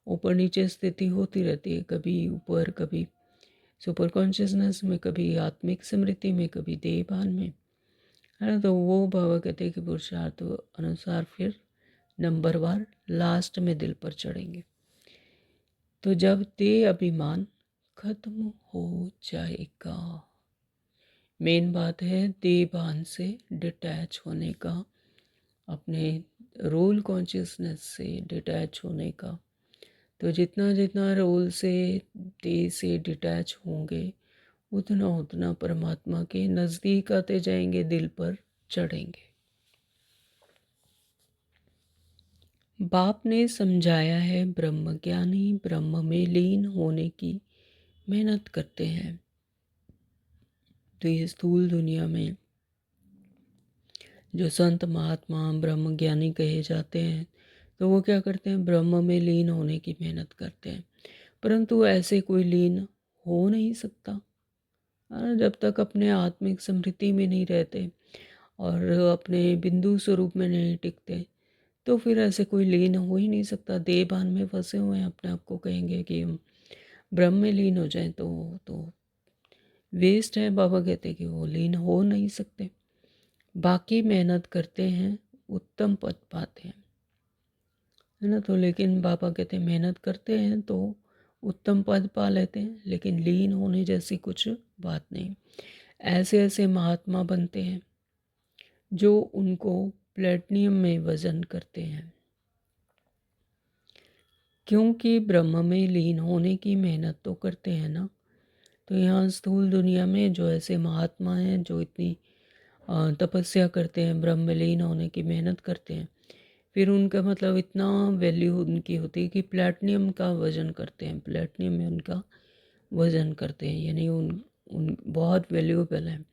ऊपर नीचे स्थिति होती रहती है, कभी ऊपर, कभी सुपर कॉन्शियसनेस में, कभी आत्मिक स्मृति में, कभी देह भान में, है ना। तो वो बाबा कहते हैं कि पुरुषार्थ अनुसार फिर नंबरवार लास्ट में दिल पर चढ़ेंगे। तो जब देह अभिमान खत्म हो जाएगा, मेन बात है देह भान से डिटैच होने का, अपने रोल कॉन्शियसनेस से डिटैच होने का। तो जितना जितना रोल से देह से डिटैच होंगे उतना उतना परमात्मा के नज़दीक आते जाएंगे, दिल पर चढ़ेंगे। बाप ने समझाया है ब्रह्मज्ञानी ब्रह्म में लीन होने की मेहनत करते हैं। तो ये स्थूल दुनिया में जो संत महात्मा ब्रह्मज्ञानी कहे जाते हैं, तो वो क्या करते हैं, ब्रह्म में लीन होने की मेहनत करते हैं। परंतु ऐसे कोई लीन हो नहीं सकता जब तक अपने आत्मिक समृद्धि में नहीं रहते और अपने बिंदु स्वरूप में नहीं टिकते। तो फिर ऐसे कोई लीन हो ही नहीं सकता। देह भान में फंसे हुए हैं, अपने आप को कहेंगे कि हम ब्रह्म में लीन हो जाएं तो वेस्ट है। बाबा कहते हैं कि वो लीन हो नहीं सकते। बाकी मेहनत करते हैं, उत्तम पद पाते हैं, है ना। तो लेकिन बाबा कहते हैं मेहनत करते हैं तो उत्तम पद पा लेते हैं, लेकिन लीन होने जैसी कुछ बात नहीं। ऐसे ऐसे महात्मा बनते हैं जो उनको प्लेटिनियम में वजन करते हैं, क्योंकि ब्रह्म में लीन होने की मेहनत तो करते हैं ना। तो यहाँ स्थूल दुनिया में जो ऐसे महात्मा हैं जो इतनी तपस्या करते हैं, ब्रह्म में लीन होने की मेहनत करते हैं, फिर उनका मतलब इतना वैल्यू उनकी होती है कि प्लेटिनियम का वजन करते हैं, प्लेटिनियम में उनका वजन करते हैं, यानी उन बहुत वैल्यूएबल है।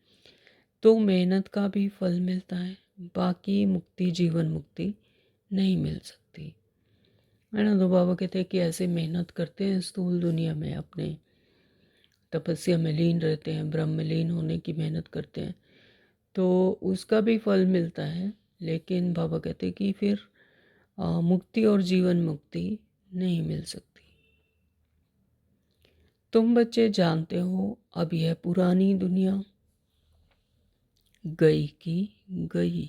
तो मेहनत का भी फल मिलता है, बाकी मुक्ति जीवन मुक्ति नहीं मिल सकती, है ना। तो बाबा कहते हैं कि ऐसे मेहनत करते हैं स्थूल दुनिया में, अपने तपस्या में लीन रहते हैं, ब्रह्म में लीन होने की मेहनत करते हैं, तो उसका भी फल मिलता है। लेकिन बाबा कहते हैं कि फिर मुक्ति और जीवन मुक्ति नहीं मिल सकती। तुम बच्चे जानते हो अब यह पुरानी दुनिया गई की गई,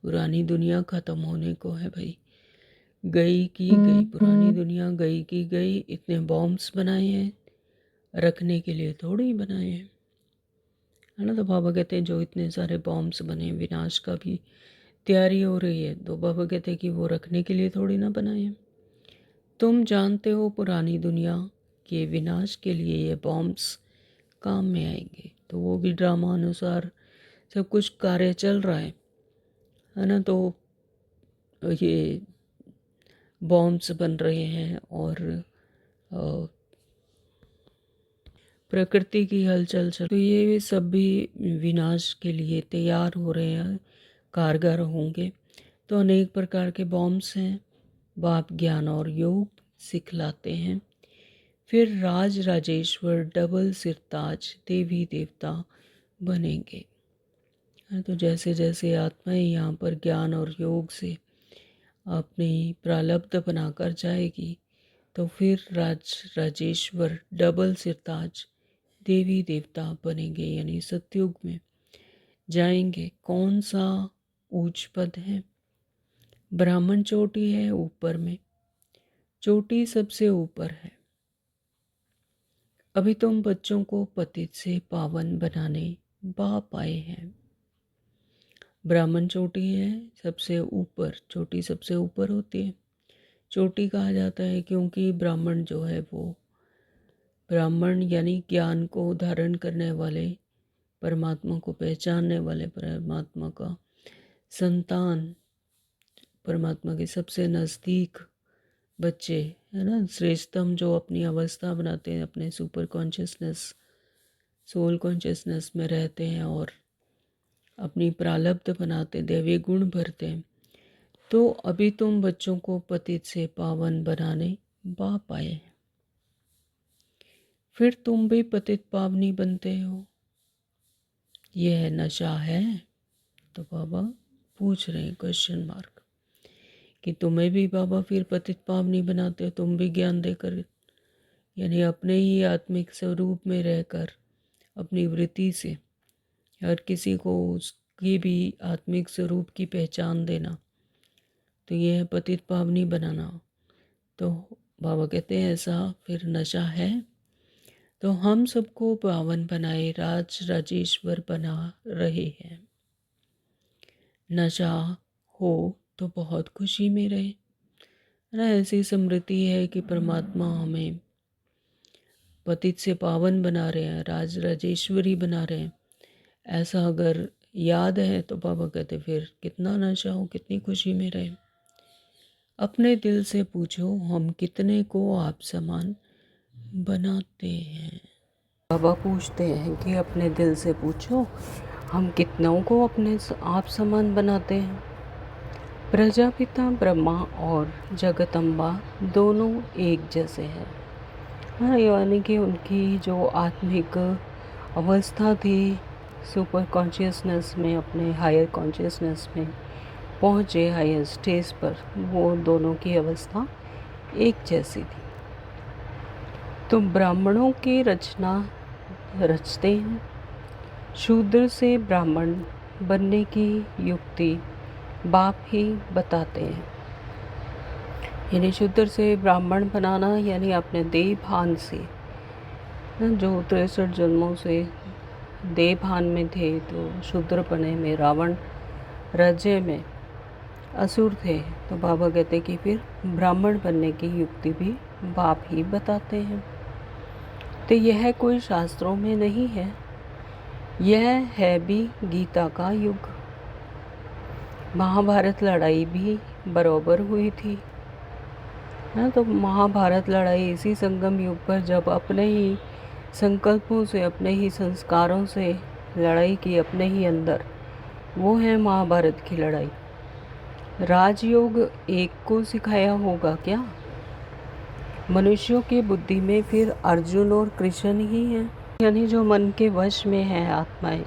पुरानी दुनिया खत्म होने को है भाई, गई की गई, पुरानी दुनिया गई की गई। इतने बॉम्ब्स बनाए हैं, रखने के लिए थोड़ी ही बनाए हैं, है ना। तो बाबा कहते हैं जो इतने सारे बॉम्ब्स बने, विनाश का भी तैयारी हो रही है, तो बाबा कहते हैं कि वो रखने के लिए थोड़ी ना बनाए हैं। तुम जानते हो पुरानी दुनिया के विनाश के लिए ये बॉम्ब्स काम में आएंगे। तो वो भी ड्रामा अनुसार सब कुछ कार्य चल रहा है ना। तो ये बॉम्ब्स बन रहे हैं और प्रकृति की हलचल चल, तो ये सब भी विनाश के लिए तैयार हो रहे हैं, कारगर होंगे। तो अनेक प्रकार के बॉम्ब्स हैं। बाप ज्ञान और योग सिखलाते हैं, फिर राज राजेश्वर डबल सिरताज देवी देवता बनेंगे। तो जैसे जैसे आत्माएं यहाँ पर ज्ञान और योग से अपनी प्रारब्ध बनाकर जाएगी, तो फिर राजेश्वर डबल सिरताज देवी देवता बनेंगे, यानी सतयुग में जाएंगे। कौन सा ऊंच पद है? ब्राह्मण चोटी है ऊपर में, चोटी सबसे ऊपर है। अभी तुम बच्चों को पतित से पावन बनाने बाप आए हैं। ब्राह्मण चोटी है सबसे ऊपर, चोटी सबसे ऊपर होती है। चोटी कहा जाता है क्योंकि ब्राह्मण जो है वो ब्राह्मण यानी ज्ञान को धारण करने वाले, परमात्मा को पहचानने वाले, परमात्मा का संतान, परमात्मा के सबसे नज़दीक बच्चे है ना, श्रेष्ठतम जो अपनी अवस्था बनाते हैं, अपने सुपर कॉन्शियसनेस, सोल कॉन्शियसनेस में रहते हैं और अपनी प्रारब्ध बनाते, दैवीय गुण भरते हैं। तो अभी तुम बच्चों को पतित से पावन बनाने बाप आए हैं। फिर तुम भी पतित पावनी बनते हो। यह नशा है? तो बाबा पूछ रहे हैं क्वेश्चन मार्क कि तुम्हें भी बाबा फिर पतित पावनी बनाते हो, तुम भी ज्ञान देकर, यानी अपने ही आत्मिक स्वरूप में रहकर अपनी वृत्ति से हर किसी को उसकी भी आत्मिक स्वरूप की पहचान देना, तो यह है पतित पावनी बनाना। तो बाबा कहते हैं ऐसा फिर नशा है? तो हम सबको पावन बनाए राजेश्वर बना रहे हैं। नशा हो तो बहुत खुशी में रहे, है ना। ऐसी स्मृति है कि परमात्मा हमें पतित से पावन बना रहे हैं, राजेश्वरी बना रहे हैं, ऐसा अगर याद है तो बाबा कहते फिर कितना नशा हो, कितनी खुशी में रहे। अपने दिल से पूछो हम कितने को आप समान बनाते हैं। बाबा पूछते हैं कि अपने दिल से पूछो हम कितनों को अपने आप समान बनाते हैं। प्रजापिता ब्रह्मा और जगदम्बा दोनों एक जैसे हैं, हाँ, यानी कि उनकी जो आत्मिक अवस्था थी सुपर कॉन्शियसनेस में, अपने हायर कॉन्शियसनेस में पहुँचे हायर स्टेज पर, वो दोनों की अवस्था एक जैसी थी। तो ब्राह्मणों की रचना रचते हैं, शूद्र से ब्राह्मण बनने की युक्ति बाप ही बताते हैं। यानी शूद्र से ब्राह्मण बनाना, यानी अपने देह भान से, जो 63 जन्मों से देह भान में थे, तो शूद्र बने में, रावण राज्य में असुर थे, तो बाबा कहते कि फिर ब्राह्मण बनने की युक्ति भी बाप ही बताते हैं। तो यह कोई शास्त्रों में नहीं है, यह है भी गीता का युग। महाभारत लड़ाई भी बराबर हुई थी, है, तो महाभारत लड़ाई इसी संगम युग पर जब अपने ही संकल्पों से, अपने ही संस्कारों से लड़ाई की अपने ही अंदर, वो है महाभारत की लड़ाई। राजयोग एक को सिखाया होगा क्या? मनुष्यों की बुद्धि में फिर अर्जुन और कृष्ण ही हैं, यानी जो मन के वश में है आत्माएं,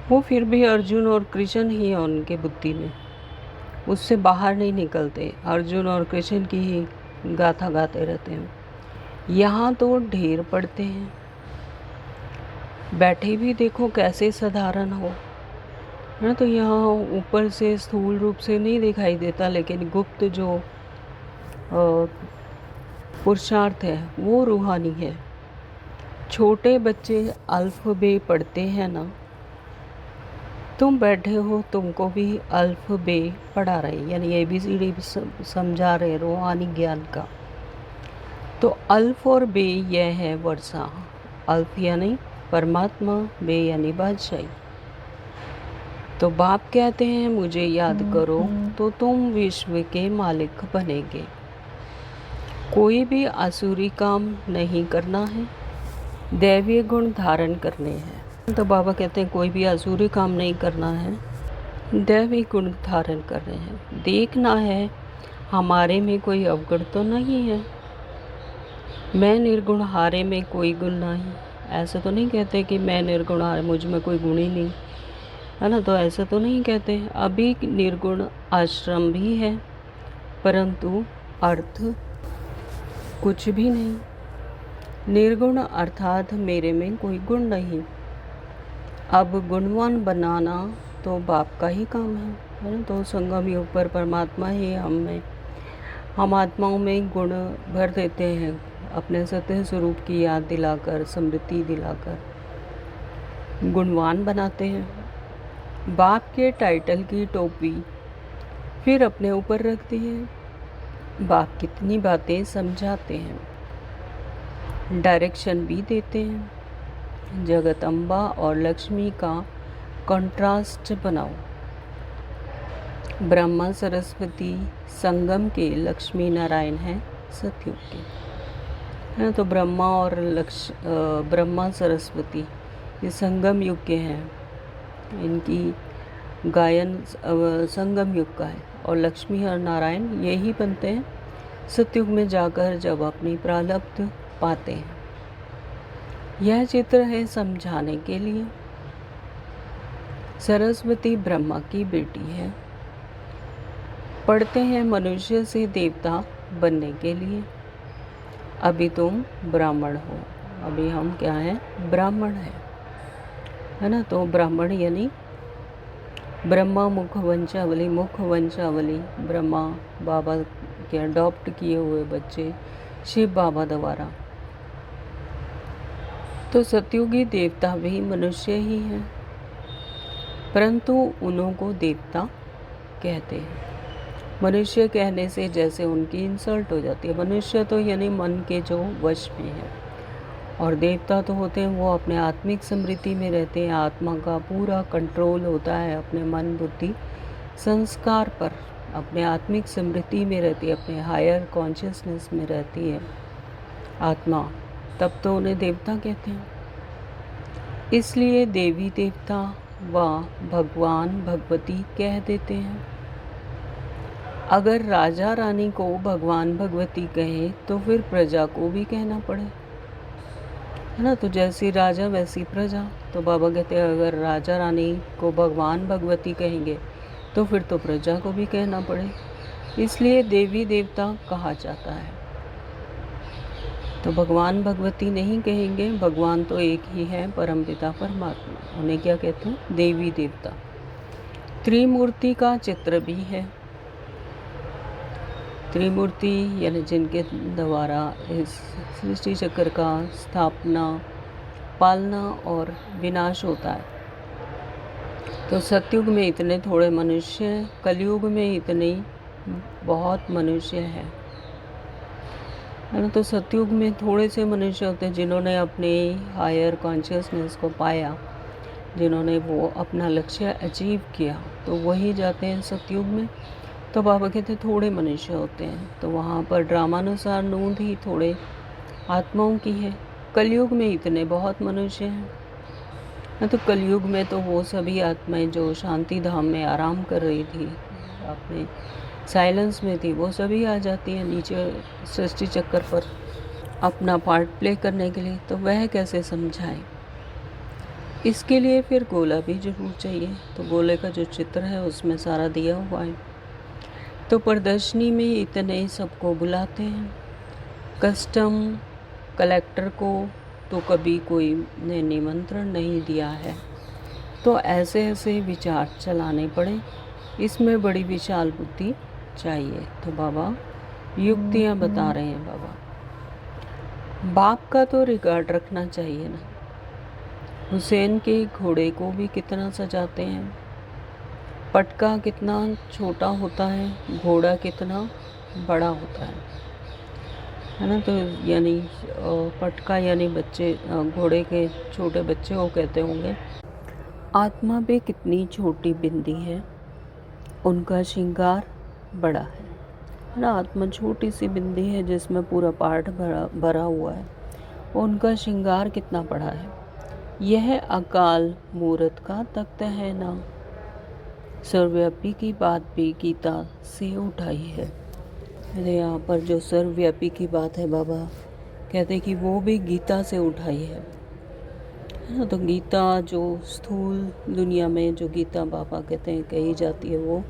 वो फिर भी अर्जुन और कृष्ण ही है उनके बुद्धि में, उससे बाहर नहीं निकलते, अर्जुन और कृष्ण की ही गाथा गाते रहते हैं। यहाँ तो ढेर पड़ते हैं, बैठे भी देखो कैसे साधारण हो, है, तो यहाँ ऊपर से स्थूल रूप से नहीं दिखाई देता, लेकिन गुप्त जो पुरुषार्थ है वो रूहानी है। छोटे बच्चे अल्फ़बे पढ़ते हैं ना, तुम बैठे हो, तुमको भी अल्फ़बे पढ़ा रहे, यानी ABCD समझा रहे रूहानी ज्ञान का। तो अल्फ़ और बे यह है वर्षा, अल्फ़ यानी परमात्मा, बे यानी बादशाही। तो बाप कहते हैं मुझे याद करो तो तुम विश्व के मालिक बनेंगे। कोई भी आसुरी काम नहीं करना है, दैवीय गुण धारण करने हैं। तो बाबा कहते हैं कोई भी आसुरी काम नहीं करना है, दैवीय गुण धारण कर रहे हैं। देखना है हमारे में कोई अवगुण तो नहीं है, मैं निर्गुण, हारे में कोई गुण नहीं। ऐसा तो नहीं कहते कि मैं निर्गुण, हारे मुझ में कोई गुण ही नहीं, है ना। तो ऐसा तो नहीं कहते। अभी निर्गुण आश्रम भी है, परंतु अर्थ कुछ भी नहीं। निर्गुण अर्थात मेरे में कोई गुण नहीं। अब गुणवान बनाना तो बाप का ही काम है ना। तो संगम योग पर परमात्मा ही हम आत्माओं में गुण भर देते हैं, अपने सत्य स्वरूप की याद दिलाकर, स्मृति दिलाकर गुणवान बनाते हैं। बाप के टाइटल की टोपी फिर अपने ऊपर रखती है। बाप कितनी बातें समझाते हैं, डायरेक्शन भी देते हैं। जगत अम्बा और लक्ष्मी का कंट्रास्ट बनाओ। ब्रह्मा सरस्वती संगम के लक्ष्मी नारायण हैं सतयुग के, है तो ब्रह्मा और ब्रह्मा सरस्वती ये संगम युग के हैं। इनकी गायन संगम युग का है। और लक्ष्मी और नारायण यही बनते हैं सतयुग में जाकर, जब अपनी प्रारब्ध पाते हैं। यह चित्र है समझाने के लिए। सरस्वती ब्रह्मा की बेटी है। पढ़ते हैं मनुष्य से देवता बनने के लिए। अभी तुम ब्राह्मण हो। अभी हम क्या हैं? ब्राह्मण हैं, है ना। तो ब्राह्मण यानी ब्रह्मा मुख वंशावली ब्रह्मा बाबा के अडॉप्ट किए हुए बच्चे शिव बाबा द्वारा। तो सतयुगी देवता भी मनुष्य ही हैं, परंतु उन्हों को देवता कहते हैं। मनुष्य कहने से जैसे उनकी इंसल्ट हो जाती है। मनुष्य तो यानी मन के जो वश में है, और देवता तो होते हैं वो अपने आत्मिक स्मृति में रहते हैं। आत्मा का पूरा कंट्रोल होता है अपने मन बुद्धि संस्कार पर, अपने आत्मिक स्मृति में रहती है, अपने हायर कॉन्शियसनेस में रहती है आत्मा। तब तो उन्हें देवता कहते हैं। इसलिए देवी देवता व भगवान भगवती कह देते हैं। अगर राजा रानी को भगवान भगवती कहे तो फिर प्रजा को भी कहना पड़े, है ना। तो जैसी राजा वैसी प्रजा। तो बाबा कहते हैं अगर राजा रानी को भगवान भगवती कहेंगे तो फिर तो प्रजा को भी कहना पड़े, इसलिए देवी देवता कहा जाता है। तो भगवान भगवती नहीं कहेंगे, भगवान तो एक ही है, परमपिता परमात्मा। उन्हें क्या कहते हैं? देवी देवता। त्रिमूर्ति का चित्र भी है। त्रिमूर्ति यानी जिनके द्वारा इस सृष्टि चक्र का स्थापना, पालना और विनाश होता है। तो सतयुग में इतने थोड़े मनुष्य, कलयुग में इतने बहुत मनुष्य हैं, है ना। तो सतयुग में थोड़े से मनुष्य होते हैं जिन्होंने अपने हायर कॉन्शियसनेस को पाया, जिन्होंने वो अपना लक्ष्य अचीव किया, तो वही जाते हैं सतयुग में। तो बाबा कहते थोड़े मनुष्य होते हैं। तो वहाँ पर ड्रामानुसार नूंद ही थोड़े आत्माओं की है। कलयुग में इतने बहुत मनुष्य हैं। तो कलयुग में तो वो सभी आत्माएं जो शांति धाम में आराम कर रही थी, अपने साइलेंस में थी, वो सभी आ जाती हैं नीचे सृष्टि चक्र पर अपना पार्ट प्ले करने के लिए। तो वह कैसे समझाएं? इसके लिए फिर गोला भी जरूर चाहिए। तो गोले का जो चित्र है उसमें सारा दिया हुआ है। तो प्रदर्शनी में इतने सबको बुलाते हैं। कस्टम कलेक्टर को तो कभी कोई ने निमंत्रण नहीं दिया है। तो ऐसे ऐसे विचार चलाने पड़े, इसमें बड़ी विशाल बुद्धि चाहिए। तो बाबा युक्तियाँ बता रहे हैं। बाप का तो रिकॉर्ड रखना चाहिए ना। हुसैन के घोड़े को भी कितना सजाते हैं। पटका कितना छोटा होता है, घोड़ा कितना बड़ा होता है ना। तो यानी पटका यानी बच्चे, घोड़े के छोटे बच्चे को कहते होंगे। आत्मा पे कितनी छोटी बिंदी है, उनका श्रृंगार बड़ा है ना। आत्मा छोटी सी बिंदी है जिसमें पूरा पार्ट भरा हुआ है, उनका श्रृंगार कितना बड़ा है। यह अकाल मूर्त का तख्त है ना। सर्वव्यापी की बात भी गीता से उठाई है। यहाँ पर जो सर्वव्यापी की बात है, बाबा कहते कि वो भी गीता से उठाई है है ना। तो गीता जो स्थूल दुनिया में जो गीता बाबा कहते हैं कही जाती है, वो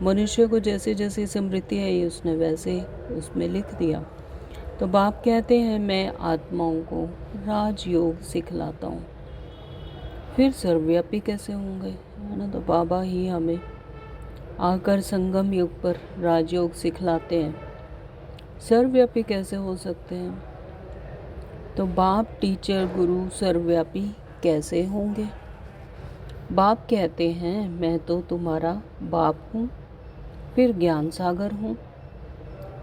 मनुष्य को जैसे जैसे स्मृति आई उसने वैसे उसमें लिख दिया। तो बाप कहते हैं मैं आत्माओं को राजयोग सिखलाता हूँ। फिर सर्वव्यापी कैसे होंगे, है ना। तो बाबा ही हमें आकर संगम युग पर राजयोग सिखलाते हैं, सर्वव्यापी कैसे हो सकते हैं। तो बाप टीचर गुरु सर्वव्यापी कैसे होंगे। बाप कहते हैं मैं तो तुम्हारा बाप हूँ, फिर ज्ञान सागर हूँ।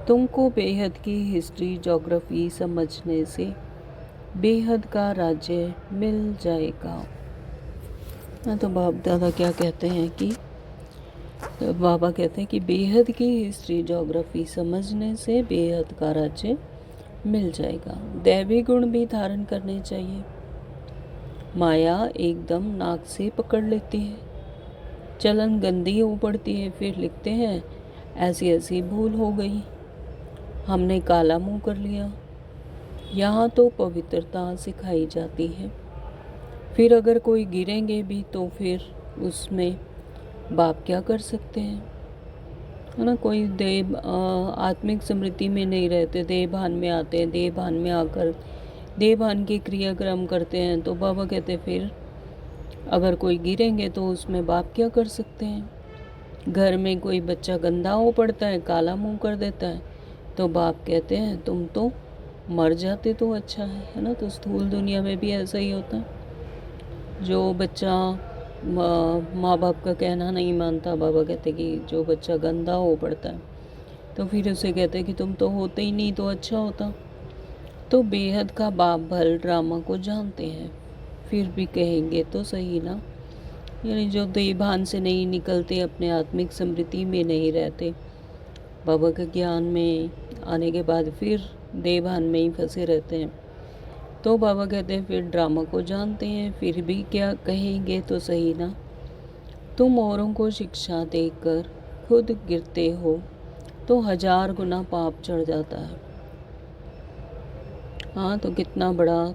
तुमको बेहद की हिस्ट्री ज्योग्राफी समझने से बेहद का राज्य मिल जाएगा। तो बाप दादा क्या कहते हैं कि बाबा कहते हैं कि बेहद की हिस्ट्री ज्योग्राफी समझने से बेहद का राज्य मिल जाएगा। दैवी गुण भी धारण करने चाहिए। माया एकदम नाक से पकड़ लेती है, चलन गंदी हो पड़ती है, फिर लिखते हैं ऐसी ऐसी भूल हो गई, हमने काला मुंह कर लिया। यहाँ तो पवित्रता सिखाई जाती है। फिर अगर कोई गिरेंगे भी तो फिर उसमें बाप क्या कर सकते हैं, है ना। कोई देव आत्मिक स्मृति में नहीं रहते, देह भान में आते हैं, देह भान में आकर देह भान के क्रियाक्रम करते हैं। तो बाबा कहते हैं फिर अगर कोई गिरेंगे तो उसमें बाप क्या कर सकते हैं। घर में कोई बच्चा गंदा हो पड़ता है, काला मुंह कर देता है, तो बाप कहते हैं तुम तो मर जाते तो अच्छा है ना। तो स्थूल दुनिया में भी ऐसा ही होता है। जो बच्चा माँ बाप का कहना नहीं मानता, बाबा कहते कि जो बच्चा गंदा हो पड़ता है तो फिर उसे कहते कि तुम तो होते ही नहीं तो अच्छा होता। तो बेहद का बाप भल ड्रामा को जानते हैं, फिर भी कहेंगे तो सही ना। यानी जो देहभान से नहीं निकलते, अपने आत्मिक स्मृति में नहीं रहते, बाबा के ज्ञान में आने के बाद फिर देहभान में ही फंसे रहते हैं, तो बाबा कहते हैं फिर ड्रामा को जानते हैं, फिर भी क्या कहेंगे तो सही ना। तुम औरों को शिक्षा देकर खुद गिरते हो तो 1000 गुना पाप चढ़ जाता है। हाँ, तो कितना बड़ा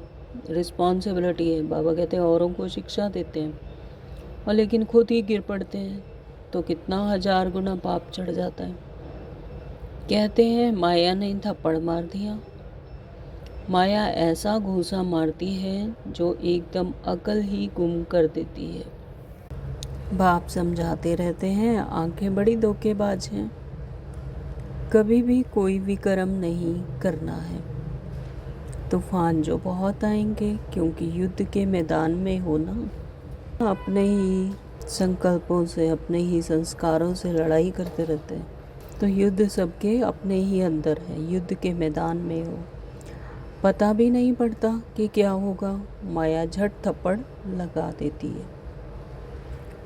रिस्पॉन्सिबिलिटी है। बाबा कहते हैं औरों को शिक्षा देते हैं और लेकिन खुद ही गिर पड़ते हैं तो कितना 1000 गुना पाप चढ़ जाता है। कहते हैं माया ने थप्पड़ मार दिया। माया ऐसा घूसा मारती है जो एकदम अकल ही गुम कर देती है। बाप समझाते रहते हैं आंखें बड़ी धोखेबाज हैं, कभी भी कोई भी कर्म नहीं करना है। तूफान जो बहुत आएंगे, क्योंकि युद्ध के मैदान में होना, अपने ही संकल्पों से अपने ही संस्कारों से लड़ाई करते रहते हैं। तो युद्ध सबके अपने ही अंदर है, युद्ध के मैदान में हो, पता भी नहीं पड़ता कि क्या होगा, माया झट थप्पड़ लगा देती है।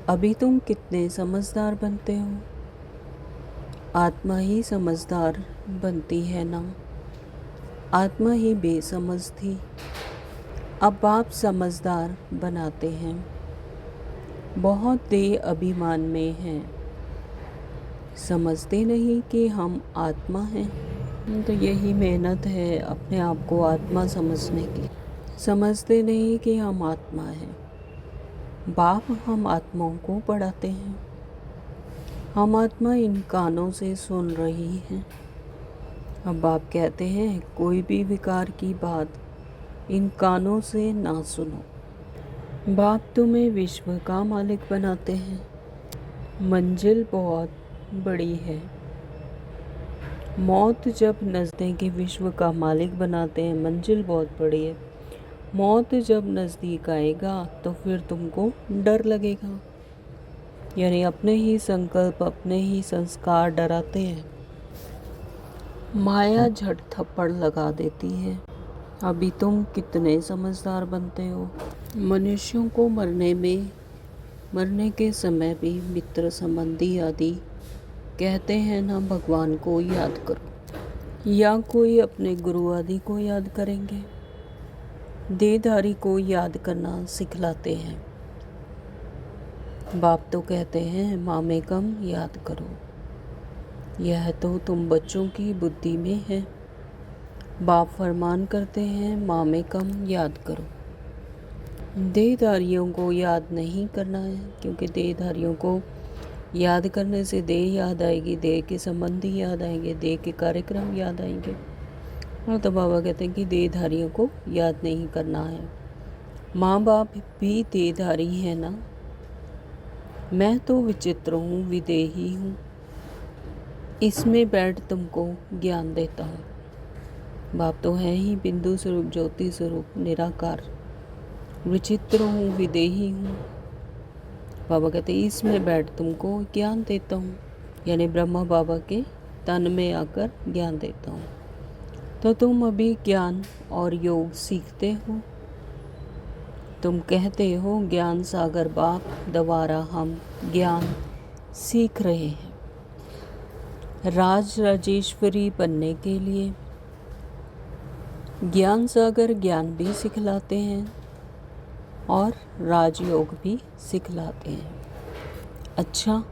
अभी तुम कितने समझदार बनते हो, आत्मा ही समझदार बनती है ना, आत्मा ही बेसमझ थी, अब बाप समझदार बनाते हैं। बहुत देह अभिमान में हैं, समझते नहीं कि हम आत्मा हैं। तो यही मेहनत है अपने आप को आत्मा समझने की। समझते नहीं कि हम आत्मा हैं। बाप हम आत्माओं को पढ़ाते हैं। हम आत्मा इन कानों से सुन रही हैं। अब बाप कहते हैं कोई भी विकार की बात इन कानों से ना सुनो। बाप तुम्हें विश्व का मालिक बनाते हैं। मंजिल बहुत बड़ी है। मौत जब नज़दीक विश्व का मालिक बनाते हैं, मंजिल बहुत बड़ी है। मौत जब नज़दीक आएगा तो फिर तुमको डर लगेगा। यानी अपने ही संकल्प, अपने ही संस्कार डराते हैं। माया झट थप्पड़ लगा देती है। अभी तुम कितने समझदार बनते हो। मनुष्यों को मरने के समय भी मित्र संबंधी आदि कहते हैं ना, भगवान को याद करो, या कोई अपने गुरु आदि को याद करेंगे। देहधारी को याद करना सिखलाते हैं। बाप तो कहते हैं मामेकम याद करो। यह तो तुम बच्चों की बुद्धि में है। बाप फरमान करते हैं मामेकम याद करो। देहधारियों को याद नहीं करना है, क्योंकि देहधारियों को याद करने से देह याद आएगी, देह के संबंधी याद आएंगे, देह के कार्यक्रम याद आएंगे। और तो बाबा कहते हैं कि देहधारियों को याद नहीं करना है। माँ बाप भी देहधारी है ना। मैं तो विचित्र हूँ, विदेही हूँ, इसमें बैठ तुमको ज्ञान देता हूँ। बाप तो है ही बिंदु स्वरूप, ज्योति स्वरूप, निराकार। विचित्र हूँ, विदेही हूँ। बाबा कहते इसमें बैठ तुमको ज्ञान देता हूँ, यानी ब्रह्मा बाबा के तन में आकर ज्ञान देता हूँ। तो तुम अभी ज्ञान और योग सीखते हो। तुम कहते हो ज्ञान सागर बाप, दोबारा हम ज्ञान सीख रहे हैं। राज राजेश्वरी बनने के लिए ज्ञान सागर ज्ञान भी सिखलाते हैं और राजयोग भी सिखलाते हैं। अच्छा,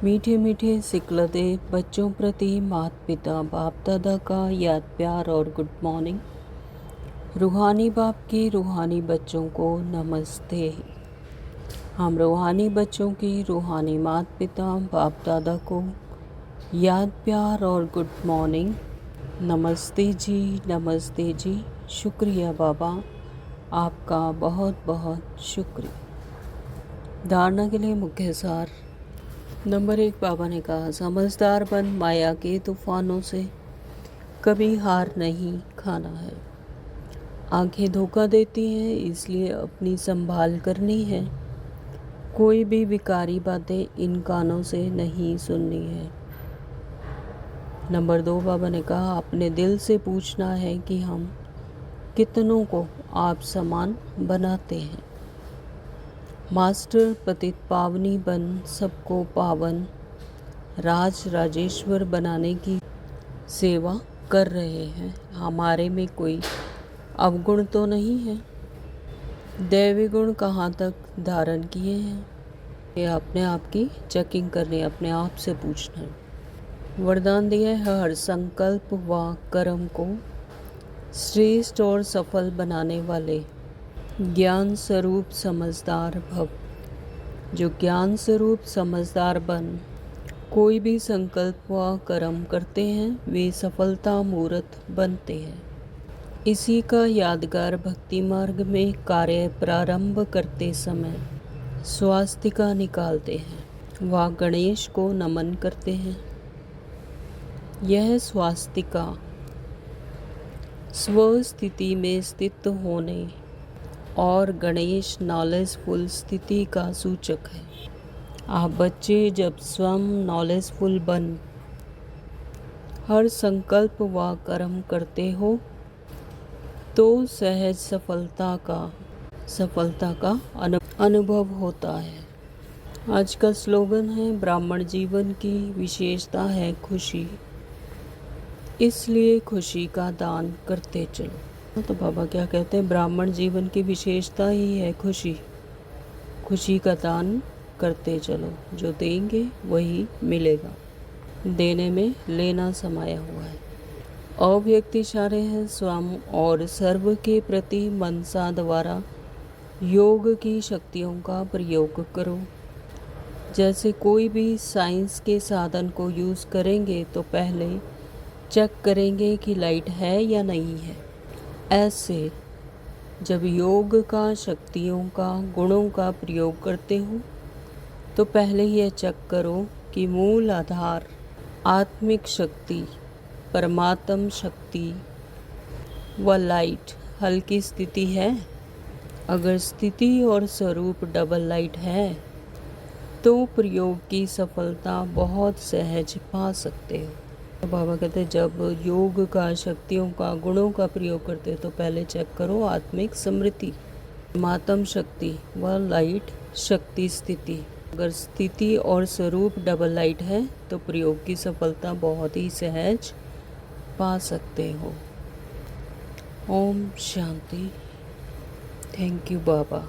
मीठे मीठे सिखलाते बच्चों प्रति माता पिता बाप दादा का याद प्यार और गुड मॉर्निंग। रूहानी बाप के रूहानी बच्चों को नमस्ते। हम रूहानी बच्चों की रूहानी माता पिता बाप दादा को याद प्यार और गुड मॉर्निंग। नमस्ते जी, शुक्रिया बाबा, आपका बहुत बहुत शुक्रिया। धारणा के लिए मुख्य सार। नंबर 1, बाबा ने कहा समझदार बन, माया के तूफानों से कभी हार नहीं खाना है। आंखें धोखा देती हैं, इसलिए अपनी संभाल करनी है। कोई भी विकारी बातें इन कानों से नहीं सुननी है। नंबर 2, बाबा ने कहा अपने दिल से पूछना है कि हम कितनों को आप समान बनाते हैं। मास्टर पतित पावनी बन सबको पावन राज राजेश्वर बनाने की सेवा कर रहे हैं। हमारे में कोई अवगुण तो नहीं है। दैवी गुण कहाँ तक धारण किए हैं, ये अपने आप की चेकिंग करनी, अपने आप से पूछना है। वरदान दिया है हर संकल्प व कर्म को श्रेष्ठ और सफल बनाने वाले ज्ञान स्वरूप समझदार भव। जो ज्ञान स्वरूप समझदार बन कोई भी संकल्प व कर्म करते हैं, वे सफलता मूर्त बनते हैं। इसी का यादगार भक्ति मार्ग में कार्य प्रारंभ करते समय स्वास्तिका निकालते हैं व गणेश को नमन करते हैं। यह स्वास्तिका स्वस्थिति में स्थित होने और गणेश नॉलेजफुल स्थिति का सूचक है। आप बच्चे जब स्वयं नॉलेजफुल बन हर संकल्प व कर्म करते हो तो सहज सफलता का अनुभव होता है। आज का स्लोगन है ब्राह्मण जीवन की विशेषता है खुशी, इसलिए खुशी का दान करते चलो। तो बाबा क्या कहते हैं, ब्राह्मण जीवन की विशेषता ही है खुशी, खुशी का दान करते चलो। जो देंगे वही मिलेगा, देने में लेना समाया हुआ है। अव्यक्त इशारे हैं स्वयं और सर्व के प्रति मनसा द्वारा योग की शक्तियों का प्रयोग करो। जैसे कोई भी साइंस के साधन को यूज़ करेंगे तो पहले चेक करेंगे कि लाइट है या नहीं है। ऐसे जब योग का शक्तियों का गुणों का प्रयोग करते हो तो पहले यह चेक करो कि मूल आधार आत्मिक शक्ति, परमात्म शक्ति व लाइट हल्की स्थिति है। अगर स्थिति और स्वरूप डबल लाइट है तो प्रयोग की सफलता बहुत सहज पा सकते हो। बाबा कहते हैं जब योग का शक्तियों का गुणों का प्रयोग करते हो तो पहले चेक करो आत्मिक समृद्धि, परमात्म शक्ति व लाइट शक्ति स्थिति। अगर स्थिति और स्वरूप डबल लाइट है तो प्रयोग की सफलता बहुत ही सहज पा सकते हो। Om Shanti. Thank you Baba.